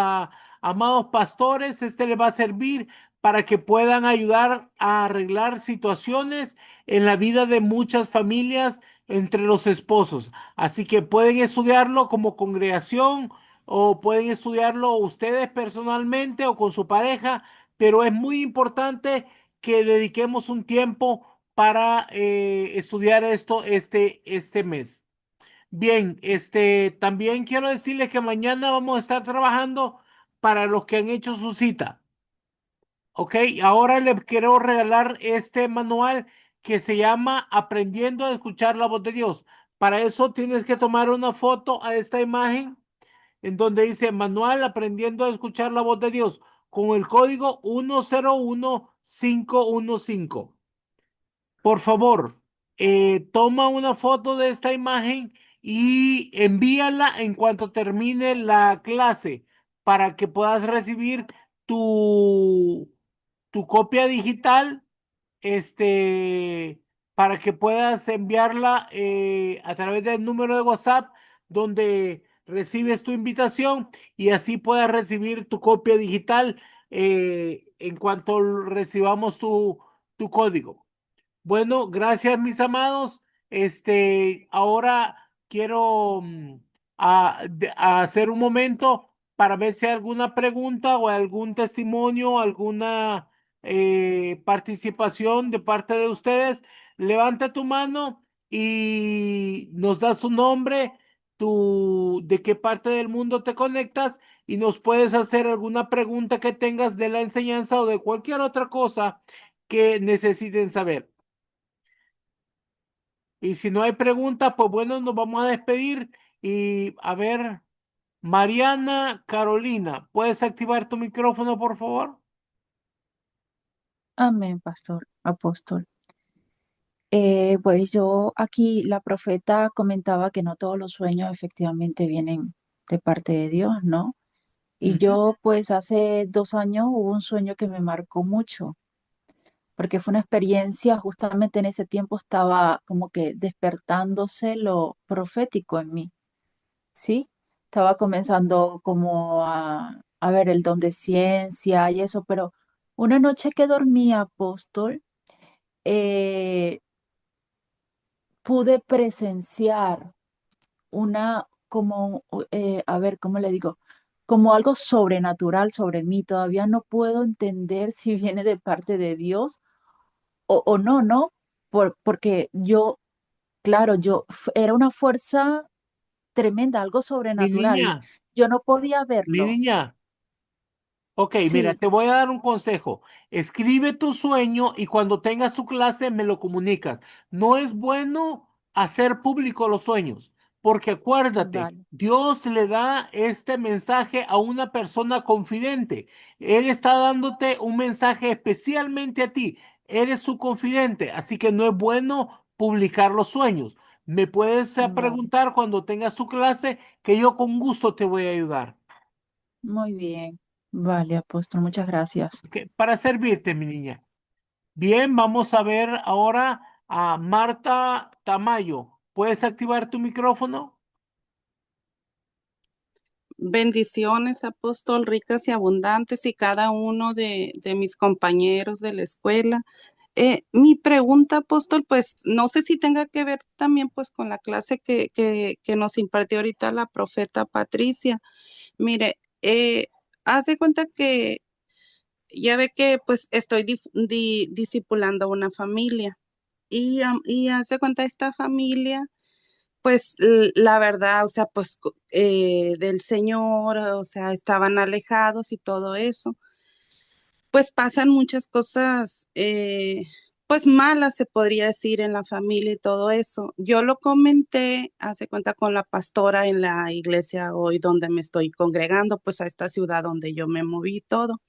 amados pastores, este les va a servir para que puedan ayudar a arreglar situaciones en la vida de muchas familias entre los esposos. Así que pueden estudiarlo como congregación o pueden estudiarlo ustedes personalmente o con su pareja, pero es muy importante que dediquemos un tiempo para estudiar esto este mes. Bien, también quiero decirles que mañana vamos a estar trabajando para los que han hecho su cita. Ok, ahora les quiero regalar este manual que se llama Aprendiendo a escuchar la voz de Dios. Para eso tienes que tomar una foto a esta imagen en donde dice Manual Aprendiendo a escuchar la voz de Dios con el código 101515. Por favor, toma una foto de esta imagen y envíala en cuanto termine la clase para que puedas recibir tu, tu copia digital, este, para que puedas enviarla a través del número de WhatsApp donde recibes tu invitación y así puedas recibir tu copia digital en cuanto recibamos tu código. Bueno, gracias, mis amados. Ahora quiero a hacer un momento para ver si hay alguna pregunta o algún testimonio, alguna participación de parte de ustedes. Levanta tu mano y nos das tu nombre, de qué parte del mundo te conectas y nos puedes hacer alguna pregunta que tengas de la enseñanza o de cualquier otra cosa que necesiten saber. Y si no hay preguntas, pues bueno, nos vamos a despedir. Y a ver, Mariana Carolina, ¿puedes activar tu micrófono, por favor? Amén, pastor, apóstol. Pues yo aquí, la profeta comentaba que no todos los sueños efectivamente vienen de parte de Dios, ¿no? Y Ujú. yo pues hace 2 años hubo un sueño que me marcó mucho, porque fue una experiencia, justamente en ese tiempo estaba como que despertándose lo profético en mí, ¿sí? Estaba comenzando como a ver el don de ciencia y eso, pero una noche que dormía, apóstol, eh, pude presenciar como, a ver, ¿cómo le digo? Como algo sobrenatural sobre mí. Todavía no puedo entender si viene de parte de Dios o no, ¿no? Porque yo, claro, era una fuerza tremenda, algo Mi sobrenatural y niña, yo no podía mi verlo. niña. Ok, mira, Sí, te voy a dar un consejo. Escribe tu sueño y cuando tengas tu clase me lo comunicas. No es bueno hacer público los sueños, porque acuérdate, vale, Dios le da este mensaje a una persona confidente. Él está dándote un mensaje especialmente a ti. Eres su confidente, así que no es bueno publicar los sueños. Me puedes vale. preguntar cuando tengas tu clase, que yo con gusto te voy a ayudar. Muy bien. Vale, apóstol, muchas gracias. Ok, para servirte, mi niña. Bien, vamos a ver ahora a Marta Tamayo. ¿Puedes activar tu micrófono? Bendiciones, apóstol, ricas y abundantes, y cada uno de mis compañeros de la escuela. Mi pregunta, apóstol, pues no sé si tenga que ver también pues con la clase que nos impartió ahorita la profeta Patricia. Mire, haz de cuenta que ya ve que pues estoy discipulando a una familia y hace cuenta esta familia, pues la verdad, o sea, pues del Señor, o sea, estaban alejados y todo eso. Pues pasan muchas cosas, pues malas, se podría decir, en la familia y todo eso. Yo lo comenté, hace cuenta, con la pastora en la iglesia hoy donde me estoy congregando, pues a esta ciudad donde yo me moví y todo.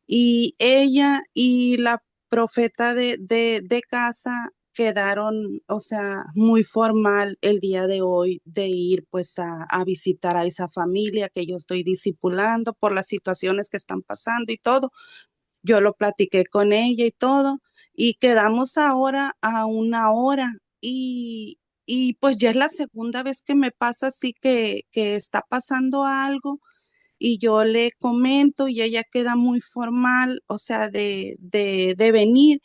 Y ella y la profeta de casa quedaron, o sea, muy formal el día de hoy de ir pues a visitar a esa familia que yo estoy discipulando por las situaciones que están pasando y todo. Yo lo platiqué con ella y todo, y quedamos ahora a una hora. Y pues ya es la segunda vez que me pasa así que está pasando algo y yo le comento y ella queda muy formal, o sea, de venir.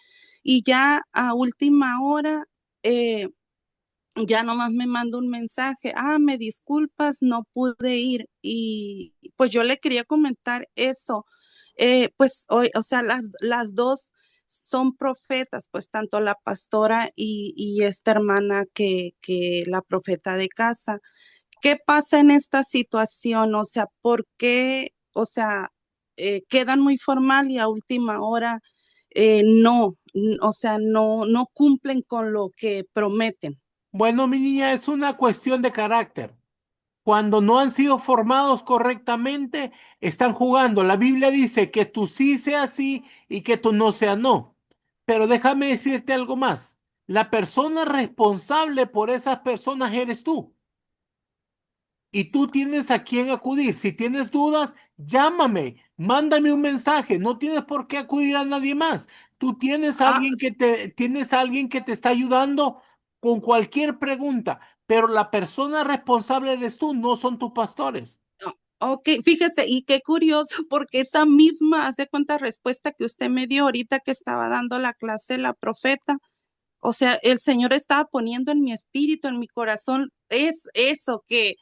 Y ya a última hora, eh, ya nomás me manda un mensaje, me disculpas, no pude ir. Y pues yo le quería comentar eso. Pues hoy, o sea, las dos son profetas, pues tanto la pastora y esta hermana que la profeta de casa. ¿Qué pasa en esta situación? O sea, ¿por qué? O sea, quedan muy formal y a última hora o sea, no cumplen con lo que prometen. Bueno, mi niña, es una cuestión de carácter. Cuando no han sido formados correctamente, están jugando. La Biblia dice que tú sí sea sí y que tú no sea no. Pero déjame decirte algo más. La persona responsable por esas personas eres tú. Y tú tienes a quién acudir. Si tienes dudas, llámame, mándame un mensaje. No tienes por qué acudir a nadie más. Tú Ah, tienes a alguien que te está ayudando con cualquier pregunta, pero la persona responsable eres tú, no son tus pastores. ok, fíjese, y qué curioso, porque esa misma, hace cuánta respuesta que usted me dio ahorita que estaba dando la clase la profeta, o sea, el Señor estaba poniendo en mi espíritu, en mi corazón, es eso, que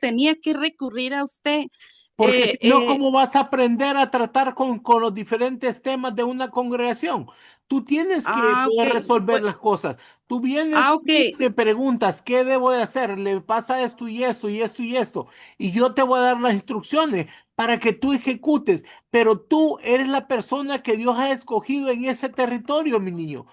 tenía que recurrir a usted. Porque Eh, si no, eh, ¿cómo vas a aprender a tratar con los diferentes temas de una congregación? Tú tienes que ok, poder resolver pues, las cosas. Tú vienes ok, y me preguntas, ¿qué debo de hacer? Le pasa esto y esto y esto y esto. Y yo te voy a dar las instrucciones para que tú ejecutes. Pero tú eres la persona que Dios ha escogido en ese territorio, mi niño.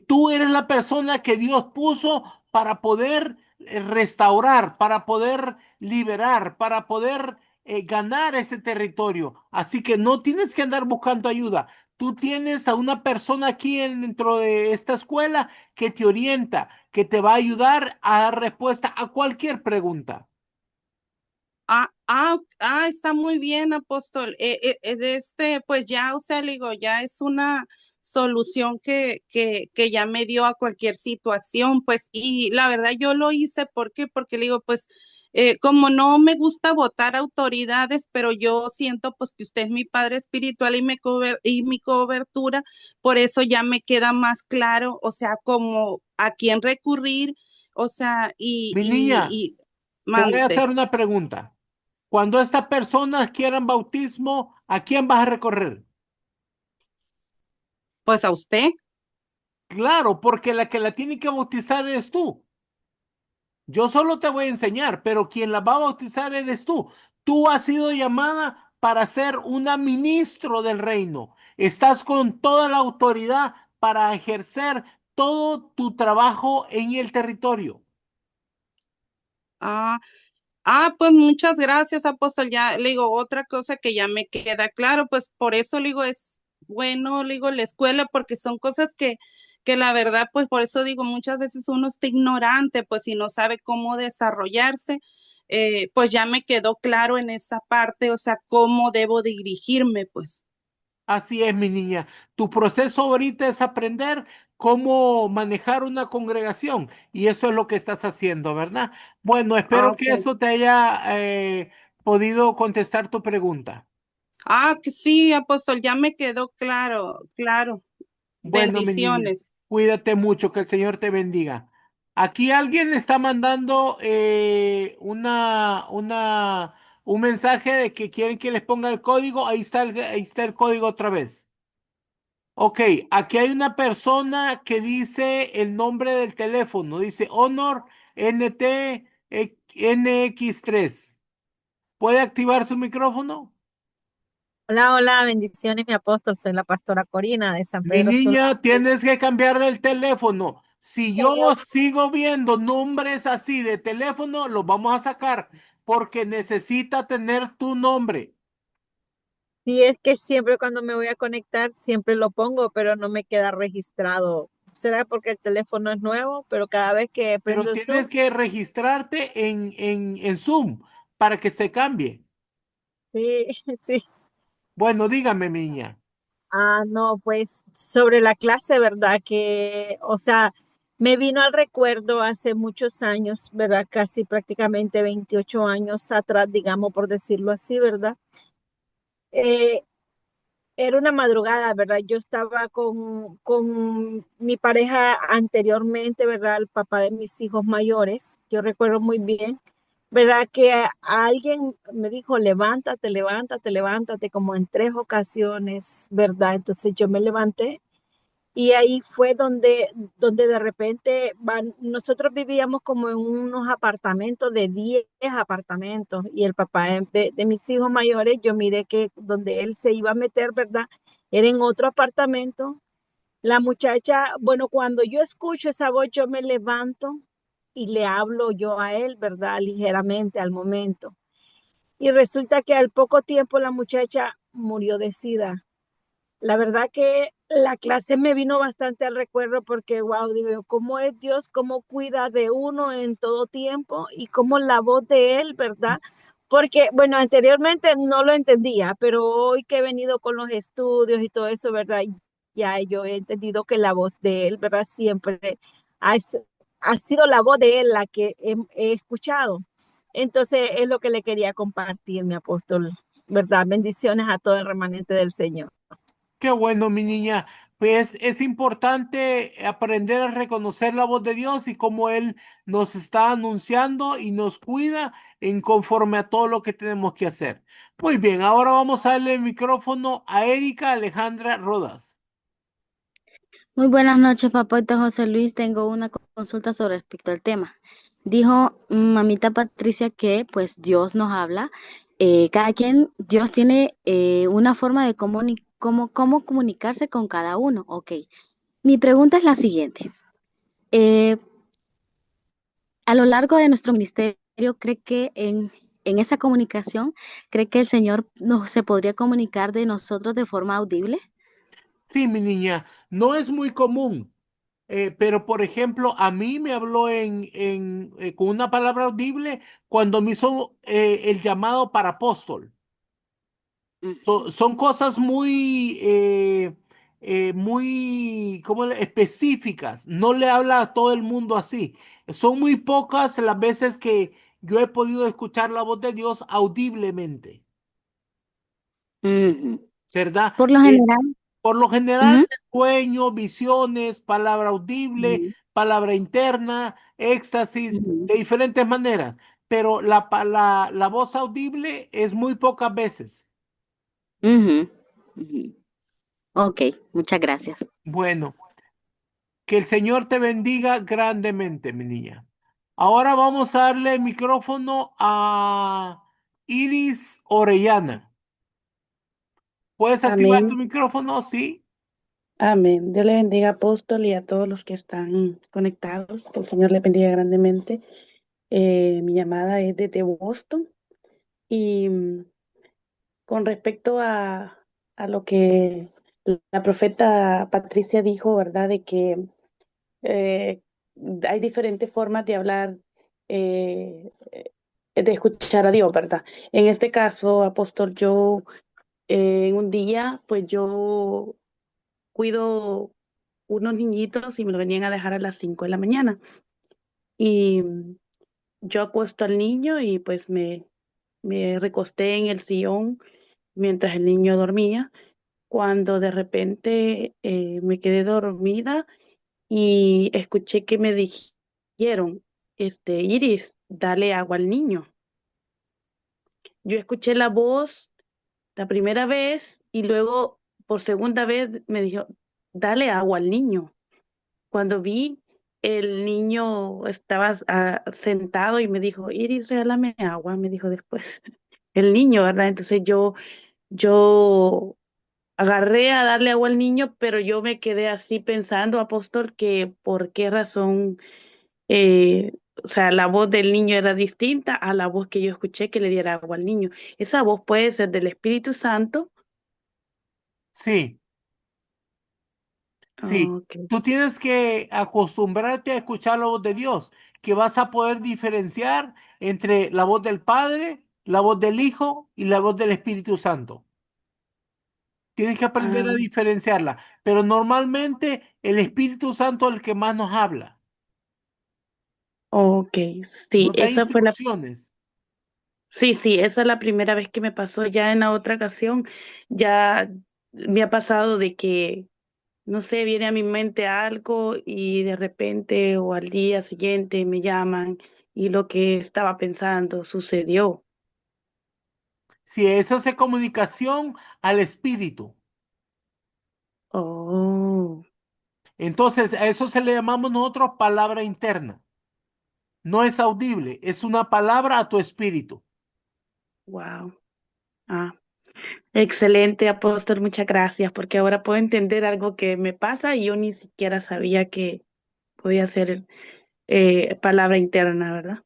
Tú eres la persona que Dios puso para poder restaurar, para poder liberar, para poder ganar ese territorio. Así que no tienes que andar buscando ayuda. Tú tienes a una persona aquí dentro de esta escuela que te orienta, que te va a ayudar a dar respuesta a cualquier pregunta. Está muy bien, apóstol. De este, pues ya, o sea, le digo, ya es una solución que ya me dio a cualquier situación, pues, y la verdad yo lo hice, ¿por qué? Porque le digo, pues, como no me gusta votar autoridades, pero yo siento pues que usted es mi padre espiritual y mi cobertura, por eso ya me queda más claro, o sea, como a quién recurrir, o sea, Mi niña, y te voy a mande. hacer una pregunta. Cuando estas personas quieran bautismo, ¿a quién vas a recorrer? Pues a usted. Claro, porque la que la tiene que bautizar eres tú. Yo solo te voy a enseñar, pero quien la va a bautizar eres tú. Tú has sido llamada para ser una ministro del reino. Estás con toda la autoridad para ejercer todo tu trabajo en el territorio. Ah, pues muchas gracias, apóstol. Ya le digo otra cosa que ya me queda claro, pues por eso le digo es bueno, le digo la escuela, porque son cosas que la verdad, pues por eso digo, muchas veces uno está ignorante, pues si no sabe cómo desarrollarse, pues ya me quedó claro en esa parte, o sea, cómo debo dirigirme, pues. Así es, mi niña. Tu proceso ahorita es aprender cómo manejar una congregación y eso es lo que estás haciendo, ¿verdad? Bueno, espero Ok. que eso te haya podido contestar tu pregunta. Que sí, apóstol, ya me quedó claro, claro. Bueno, mi niña, Bendiciones. cuídate mucho, que el Señor te bendiga. Aquí alguien está mandando un mensaje de que quieren que les ponga el código. Ahí está el código otra vez. Ok, aquí hay una persona que dice el nombre del teléfono. Dice Honor NT NX3. ¿Puede activar su micrófono? Hola, hola, bendiciones, mi apóstol. Soy la pastora Corina de San Mi Pedro Sula. niña, tienes que cambiarle el teléfono. Si yo Señor, sigo viendo nombres así de teléfono, los vamos a sacar porque necesita tener tu nombre. sí es que siempre cuando me voy a conectar, siempre lo pongo, pero no me queda registrado. ¿Será porque el teléfono es nuevo? Pero cada vez que Pero prendo el tienes Zoom, que registrarte en Zoom para que se cambie. sí, sí. Bueno, dígame, mi niña. Ah, no, pues sobre la clase, ¿verdad? Que, o sea, me vino al recuerdo hace muchos años, ¿verdad? Casi prácticamente 28 años atrás, digamos, por decirlo así, ¿verdad? Eh, Era una madrugada, ¿verdad? Yo estaba con mi pareja anteriormente, ¿verdad? El papá de mis hijos mayores. Yo recuerdo muy bien, ¿verdad? Que alguien me dijo, levántate, levántate, levántate, como en 3 ocasiones, ¿verdad? Entonces yo me levanté y ahí fue donde de repente nosotros vivíamos como en unos apartamentos de 10 apartamentos y el papá de mis hijos mayores, yo miré que donde él se iba a meter, ¿verdad? Era en otro apartamento. La muchacha, bueno, cuando yo escucho esa voz, yo me levanto y le hablo yo a él, ¿verdad? Ligeramente al momento. Y resulta que al poco tiempo la muchacha murió de sida. La verdad que la clase me vino bastante al recuerdo porque, wow, digo yo, cómo es Dios, cómo cuida de uno en todo tiempo y cómo la voz de Él, ¿verdad? Porque, bueno, anteriormente no lo entendía, pero hoy que he venido con los estudios y todo eso, ¿verdad? Ya yo he entendido que la voz de Él, ¿verdad? Siempre ha, ha sido la voz de Él la que he escuchado. Entonces, es lo que le quería compartir, mi apóstol, ¿verdad? Bendiciones a todo el remanente del Señor. Qué bueno, mi niña. Pues es importante aprender a reconocer la voz de Dios y cómo Él nos está anunciando y nos cuida en conforme a todo lo que tenemos que hacer. Muy bien, ahora vamos a darle el micrófono a Erika Alejandra Rodas. Muy buenas noches, papito José Luis. Tengo una consulta sobre respecto al tema. Dijo mamita Patricia que pues Dios nos habla. Cada quien, Dios tiene una forma de cómo comunicarse con cada uno. Ok. Mi pregunta es la siguiente. Eh, a lo largo de nuestro ministerio, ¿cree que en esa comunicación, cree que el Señor nos se podría comunicar de nosotros de forma audible? Sí, mi niña, no es muy común, pero por ejemplo, a mí me habló con una palabra audible cuando me hizo el llamado para apóstol. Son cosas muy específicas. No le habla a todo el mundo así. Son muy pocas las veces que yo he podido escuchar la voz de Dios audiblemente, Ujú. ¿verdad? Por lo general. Por lo general, Ujú, sueños, visiones, palabra audible, ujú, palabra interna, éxtasis, ujú. de diferentes maneras. Pero la voz audible es muy pocas veces. Ujú, ujú. Ok, muchas gracias. Bueno. Que el Señor te bendiga grandemente, mi niña. Ahora vamos a darle el micrófono a Iris Orellana. ¿Puedes activar tu Amén, micrófono? Sí. amén. Dios le bendiga, apóstol, y a todos los que están conectados. Que el Señor le bendiga grandemente. Mi llamada es desde Boston y con respecto a lo que la profeta Patricia dijo, ¿verdad? De que eh, hay diferentes formas de hablar, de escuchar a Dios, ¿verdad? En este caso, apóstol, yo en un día, pues yo cuido unos niñitos y me lo venían a dejar a las 5 de la mañana. Y yo acuesto al niño y pues me recosté en el sillón mientras el niño dormía, cuando de repente me quedé dormida y escuché que me dijeron, Iris, dale agua al niño. Yo escuché la voz la primera vez y luego por segunda vez me dijo, dale agua al niño. Cuando vi, el niño estaba sentado y me dijo, Iris, regálame agua, me dijo después. El niño, ¿verdad? Entonces yo agarré a darle agua al niño, pero yo me quedé así pensando, apóstol, que por qué razón, eh, o sea, la voz del niño era distinta a la voz que yo escuché que le diera agua al niño. Esa voz puede ser del Espíritu Santo. Sí, sí. Ok. Tú tienes que acostumbrarte a escuchar la voz de Dios, que vas a poder diferenciar entre la voz del Padre, la voz del Hijo y la voz del Espíritu Santo. Tienes que aprender Ah, a diferenciarla, pero normalmente el Espíritu Santo es el que más nos habla, ok, sí, nos da instrucciones. sí, esa es la primera vez que me pasó. Ya en la otra ocasión, ya me ha pasado de que, no sé, viene a mi mente algo y de repente o al día siguiente me llaman y lo que estaba pensando sucedió. Si eso es comunicación al Espíritu, Oh, entonces a eso se le llamamos nosotros palabra interna. No es audible, es una palabra a tu espíritu. wow. Ah, excelente, apóstol, muchas gracias, porque ahora puedo entender algo que me pasa y yo ni siquiera sabía que podía ser palabra interna, ¿verdad?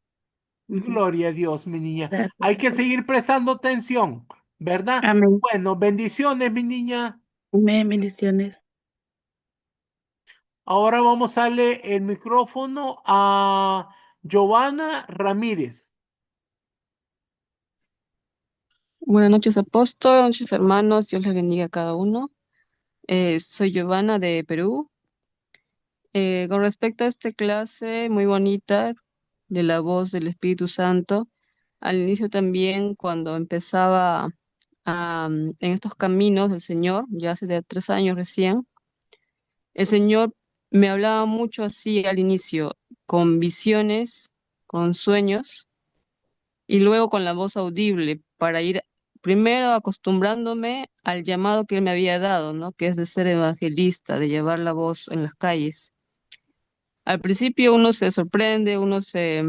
Ujú. Gloria a Dios, mi niña. Gracias, Hay que apóstol. seguir prestando atención, ¿verdad? Amén. Bueno, bendiciones, mi niña. Amén, bendiciones. Ahora vamos a darle el micrófono a Giovanna Ramírez. Buenas noches, apóstol, buenas noches, hermanos, Dios les bendiga a cada uno. Soy Giovanna de Perú. Con respecto a esta clase muy bonita de la voz del Espíritu Santo, al inicio también cuando empezaba en estos caminos del Señor, ya hace de 3 años recién, el Señor me hablaba mucho así al inicio, con visiones, con sueños y luego con la voz audible para ir primero acostumbrándome al llamado que él me había dado, ¿no? Que es de ser evangelista, de llevar la voz en las calles. Al principio uno se sorprende, se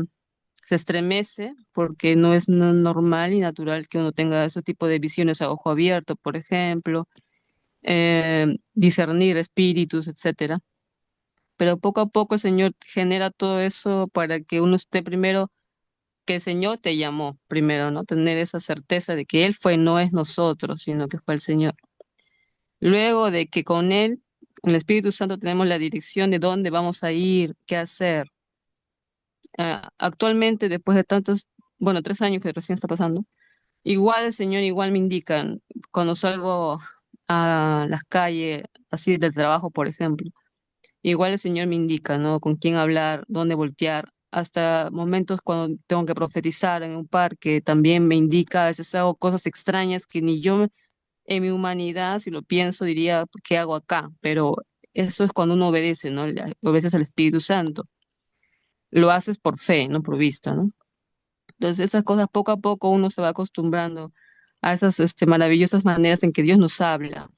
estremece porque no es normal y natural que uno tenga ese tipo de visiones a ojo abierto, por ejemplo, discernir espíritus, etcétera. Pero poco a poco el Señor genera todo eso para que uno esté primero que el Señor te llamó primero, ¿no? Tener esa certeza de que Él fue, no es nosotros, sino que fue el Señor. Luego de que con Él, en el Espíritu Santo, tenemos la dirección de dónde vamos a ir, qué hacer. Actualmente, después de tantos, bueno, 3 años que recién está pasando, igual el Señor igual me indican cuando salgo a las calles, así del trabajo, por ejemplo. Igual el Señor me indica, ¿no? Con quién hablar, dónde voltear. Hasta momentos cuando tengo que profetizar en un parque, también me indica, a veces hago cosas extrañas que ni yo en mi humanidad, si lo pienso, diría, ¿qué hago acá? Pero eso es cuando uno obedece, ¿no? Obedeces al Espíritu Santo. Lo haces por fe, no por vista, ¿no? Entonces esas cosas poco a poco uno se va acostumbrando a esas maravillosas maneras en que Dios nos habla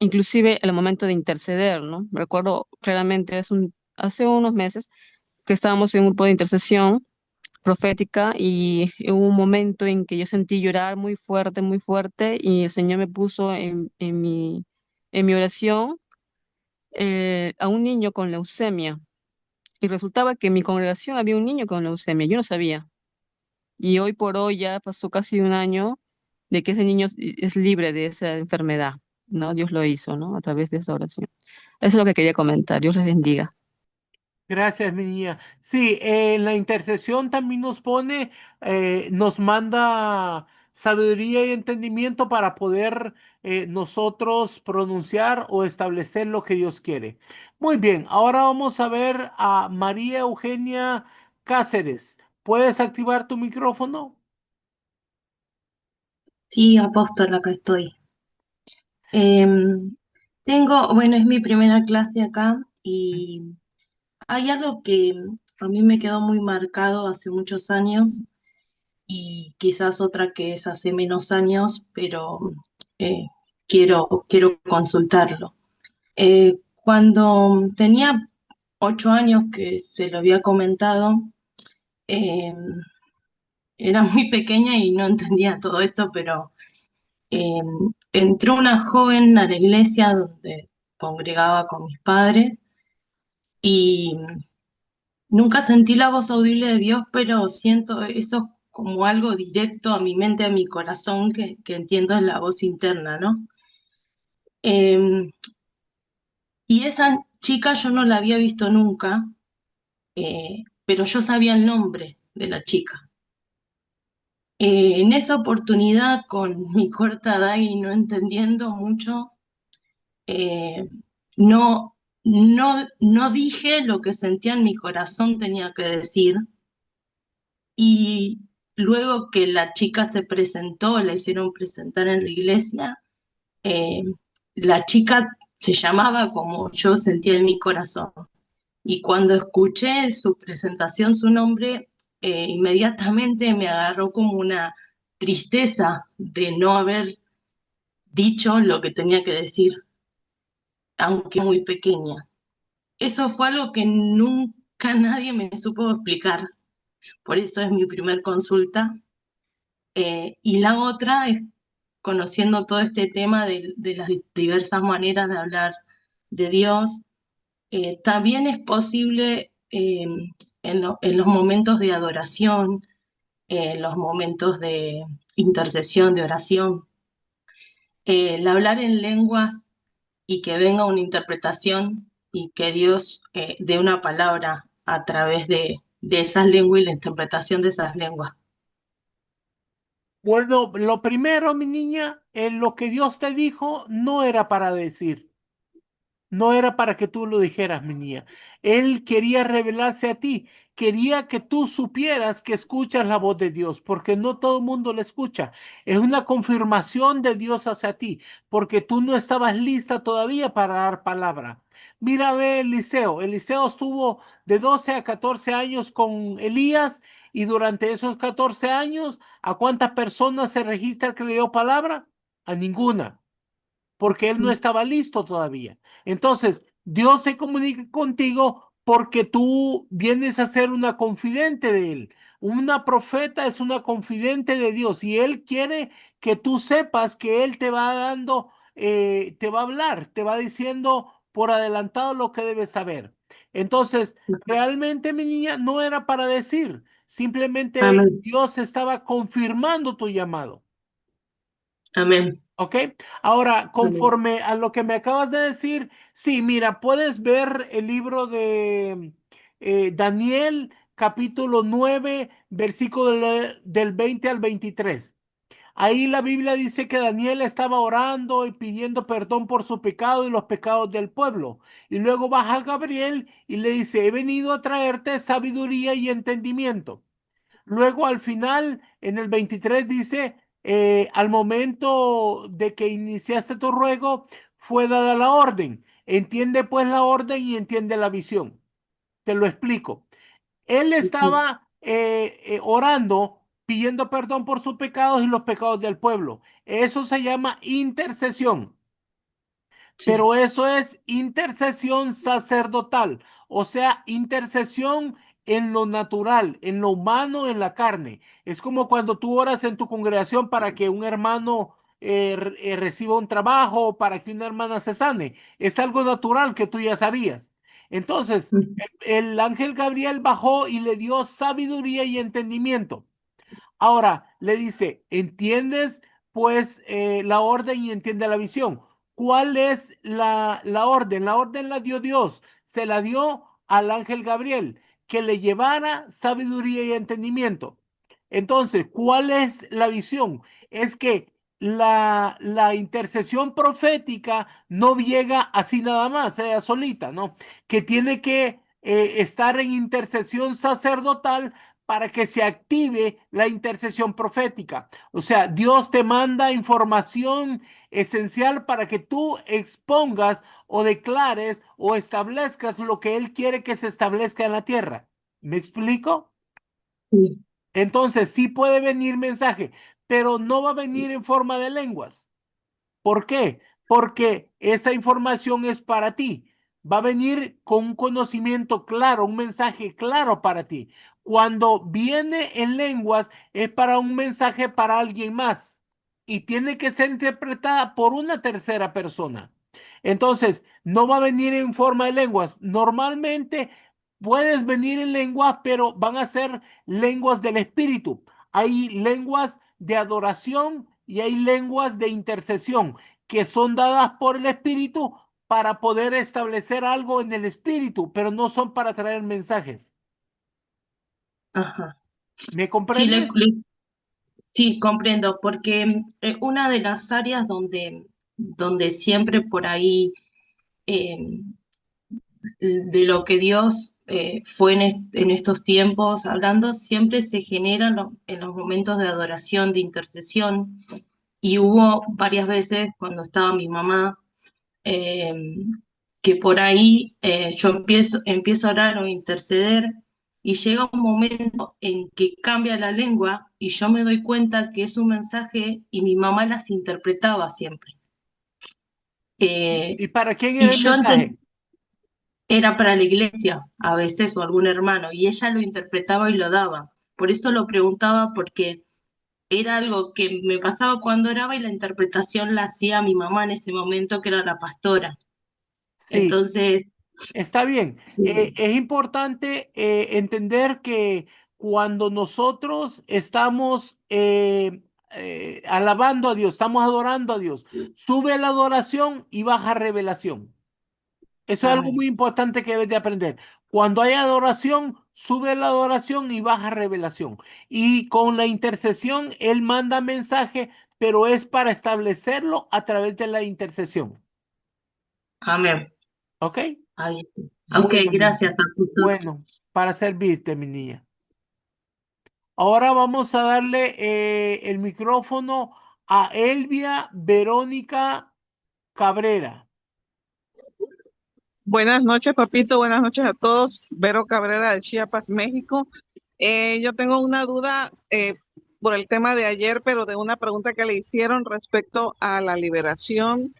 inclusive en el momento de interceder, ¿no? Me recuerdo claramente hace unos meses que estábamos en un grupo de intercesión profética y hubo un momento en que yo sentí llorar muy fuerte, y el Señor me puso en mi oración a un niño con leucemia. Y resultaba que en mi congregación había un niño con leucemia, yo no sabía. Y hoy por hoy ya pasó casi un año de que ese niño es libre de esa enfermedad, ¿no? Dios lo hizo, ¿no? A través de esa oración. Eso es lo que quería comentar. Dios les bendiga. Gracias, mi niña. Sí, en la intercesión también nos pone, nos manda sabiduría y entendimiento para poder nosotros pronunciar o establecer lo que Dios quiere. Muy bien, ahora vamos a ver a María Eugenia Cáceres. ¿Puedes activar tu micrófono? Sí, apóstol, acá estoy. Em, bueno, es mi primera clase acá y hay algo que a mí me quedó muy marcado hace muchos años y quizás otra que es hace menos años, pero eh, quiero consultarlo. Cuando tenía 8 años, que se lo había comentado, eh, era muy pequeña y no entendía todo esto, pero eh, entró una joven a la iglesia donde congregaba con mis padres y nunca sentí la voz audible de Dios, pero siento eso como algo directo a mi mente, a mi corazón, que entiendo es la voz interna, ¿no? Eh, y esa chica yo no la había visto nunca, pero yo sabía el nombre de la chica. En esa oportunidad, con mi corta edad y no entendiendo mucho, eh, no, no dije lo que sentía en mi corazón tenía que decir. Y luego que la chica se presentó, la hicieron presentar en la iglesia, eh, la chica se llamaba como yo sentía en mi corazón. Y cuando escuché su presentación, su nombre, inmediatamente me agarró como una tristeza de no haber dicho lo que tenía que decir, aunque muy pequeña. Eso fue algo que nunca nadie me supo explicar. Por eso es mi primer consulta. Y la otra es conociendo todo este tema de las diversas maneras de hablar de Dios. También es posible en los momentos de adoración, en los momentos de intercesión, de oración, el hablar en lenguas y que venga una interpretación y que Dios dé una palabra a través de esas lenguas y la interpretación de esas lenguas. Bueno, lo primero, mi niña, lo que Dios te dijo no era para decir. No era para que tú lo dijeras, mi niña. Él quería revelarse a ti. Quería que tú supieras que escuchas la voz de Dios, porque no todo el mundo la escucha. Es una confirmación de Dios hacia ti, porque tú no estabas lista todavía para dar palabra. Mira, ve Eliseo. Eliseo estuvo de 12 a 14 años con Elías y durante esos 14 años, ¿a cuántas personas se registra que le dio palabra? A ninguna, porque él no estaba listo todavía. Entonces, Dios se comunica contigo porque tú vienes a ser una confidente de él. Una profeta es una confidente de Dios y él quiere que tú sepas que él te va dando, te va a hablar, te va diciendo por adelantado lo que debes saber. Entonces, realmente, mi niña, no era para decir, simplemente Amén. Dios estaba confirmando tu llamado. Amén. ¿Ok? Ahora, Amén. conforme a lo que me acabas de decir, sí, mira, puedes ver el libro de Daniel, capítulo 9, versículo del 20 al 23. Ahí la Biblia dice que Daniel estaba orando y pidiendo perdón por su pecado y los pecados del pueblo. Y luego baja Gabriel y le dice, he venido a traerte sabiduría y entendimiento. Luego al final, en el 23 dice, al momento de que iniciaste tu ruego, fue dada la orden. Entiende pues la orden y entiende la visión. Te lo explico. Él Sí, estaba orando, pidiendo perdón por sus pecados y los pecados del pueblo. Eso se llama intercesión. sí. Pero eso es intercesión sacerdotal, o sea, intercesión en lo natural, en lo humano, en la carne. Es como cuando tú oras en tu congregación para que un hermano reciba un trabajo, para que una hermana se sane. Es algo natural que tú ya sabías. Entonces, el ángel Gabriel bajó y le dio sabiduría y entendimiento. Ahora le dice, ¿entiendes pues la orden y entiende la visión? ¿Cuál es la orden? La orden la dio Dios, se la dio al ángel Gabriel, que le llevara sabiduría y entendimiento. Entonces, ¿cuál es la visión? Es que la intercesión profética no llega así nada más, ella solita, ¿no? Que tiene que estar en intercesión sacerdotal para que se active la intercesión profética. O sea, Dios te manda información esencial para que tú expongas o declares o establezcas lo que Él quiere que se establezca en la tierra. ¿Me explico? Sí. Entonces, sí puede venir mensaje, pero no va a venir en forma de lenguas. ¿Por qué? porque esa información es para ti. Va a venir con un conocimiento claro, un mensaje claro para ti. Cuando viene en lenguas, es para un mensaje para alguien más y tiene que ser interpretada por una tercera persona. Entonces, no va a venir en forma de lenguas. Normalmente puedes venir en lenguas, pero van a ser lenguas del espíritu. Hay lenguas de adoración y hay lenguas de intercesión que son dadas por el espíritu para poder establecer algo en el espíritu, pero no son para traer mensajes. Ajá. ¿Me Sí, comprendes? sí, comprendo, porque una de las áreas donde siempre por ahí eh, de lo que Dios fue en estos tiempos hablando, siempre se genera en los momentos de adoración, de intercesión, y hubo varias veces cuando estaba mi mamá, eh, que por ahí yo empiezo a orar o interceder, y llega un momento en que cambia la lengua y yo me doy cuenta que es un mensaje y mi mamá las interpretaba siempre. ¿Y para quién Y era el yo mensaje? era para la iglesia, a veces, o algún hermano, y ella lo interpretaba y lo daba. Por eso lo preguntaba, porque era algo que me pasaba cuando oraba y la interpretación la hacía mi mamá en ese momento, que era la pastora. Sí, Entonces, está bien. Es importante entender que cuando nosotros estamos alabando a Dios, estamos adorando a Dios, sube la adoración y baja revelación. Eso es algo amén. muy importante que debes de aprender. Cuando hay adoración, sube la adoración y baja revelación. Y con la intercesión, Él manda mensaje, pero es para establecerlo a través de la intercesión. Amén. ¿Ok? Ahí. Ok, Bueno, mi niña. gracias, pastor. Bueno, para servirte, mi niña. Ahora vamos a darle el micrófono a Elvia Verónica Cabrera. Buenas noches, papito. Buenas noches a todos. Vero Cabrera de Chiapas, México. Yo tengo una duda por el tema de ayer, pero de una pregunta que le hicieron respecto a la liberación,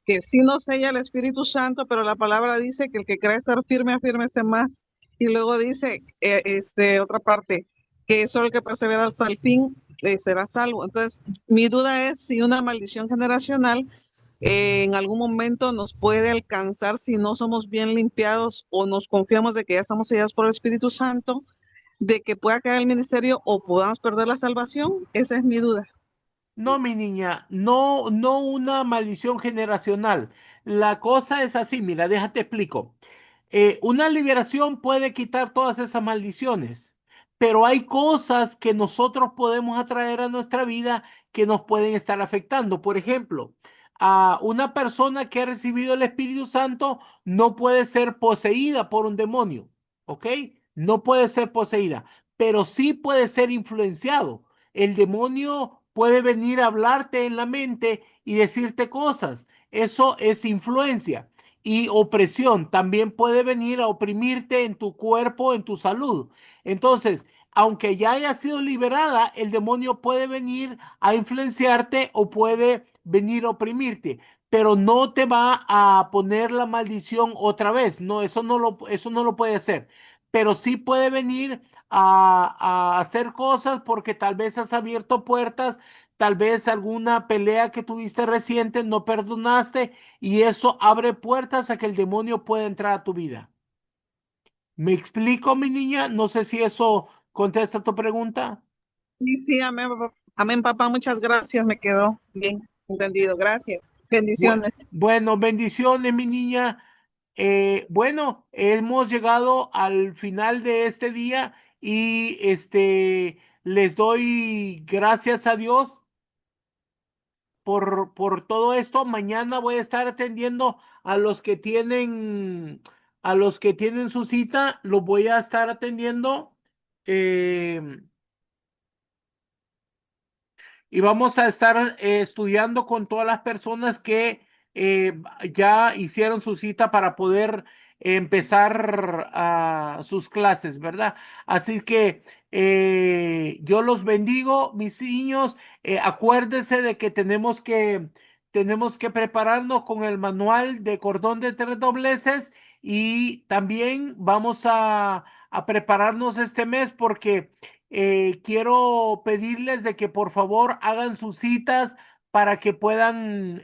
que sí nos sella el Espíritu Santo, pero la palabra dice que el que cree estar firme, afírmese más. Y luego dice, otra parte, que solo el que persevera hasta el fin será salvo. Entonces, mi duda es si una maldición generacional en algún momento nos puede alcanzar si no somos bien limpiados o nos confiamos de que ya estamos sellados por el Espíritu Santo, de que pueda caer el ministerio o podamos perder la salvación. Esa es mi duda. No, mi niña, no, no una maldición generacional. La cosa es así, mira, déjate explico. Una liberación puede quitar todas esas maldiciones, pero hay cosas que nosotros podemos atraer a nuestra vida que nos pueden estar afectando. Por ejemplo, a una persona que ha recibido el Espíritu Santo no puede ser poseída por un demonio, ¿ok? No puede ser poseída, pero sí puede ser influenciado. El demonio puede venir a hablarte en la mente y decirte cosas. Eso es influencia. Y opresión también puede venir a oprimirte en tu cuerpo, en tu salud. Entonces, aunque ya haya sido liberada, el demonio puede venir a influenciarte o puede venir a oprimirte, pero no te va a poner la maldición otra vez. No, eso no lo puede hacer. Pero sí puede venir a hacer cosas porque tal vez has abierto puertas, tal vez alguna pelea que tuviste reciente no perdonaste y eso abre puertas a que el demonio pueda entrar a tu vida. ¿Me explico, mi niña? No sé si eso contesta tu pregunta. Sí, sí, amén, papá. Amén, papá. Muchas gracias. Me quedó bien entendido. Gracias. Bendiciones. Bueno, bendiciones, mi niña. Bueno, hemos llegado al final de este día y les doy gracias a Dios por todo esto. Mañana voy a estar atendiendo a los que tienen su cita, los voy a estar atendiendo. eh, y vamos a estar estudiando con todas las personas que ya hicieron su cita para poder empezar sus clases, ¿verdad? Así que yo los bendigo, mis niños. Acuérdense de que tenemos que tenemos que prepararnos con el manual de cordón de tres dobleces y también vamos a prepararnos este mes porque quiero pedirles de que por favor hagan sus citas para que puedan,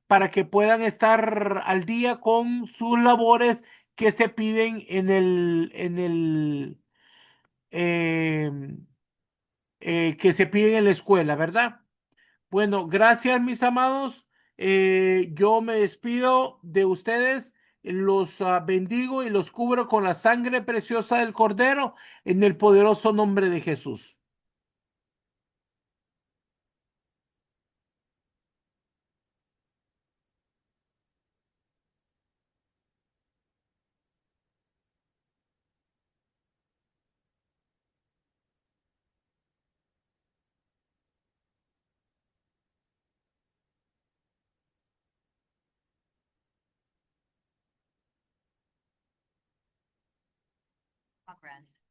para que puedan estar al día con sus labores que se piden em, que se piden en la escuela, ¿verdad? Bueno, gracias mis amados. Yo me despido de ustedes, los bendigo y los cubro con la sangre preciosa del Cordero en el poderoso nombre de Jesús. Progress.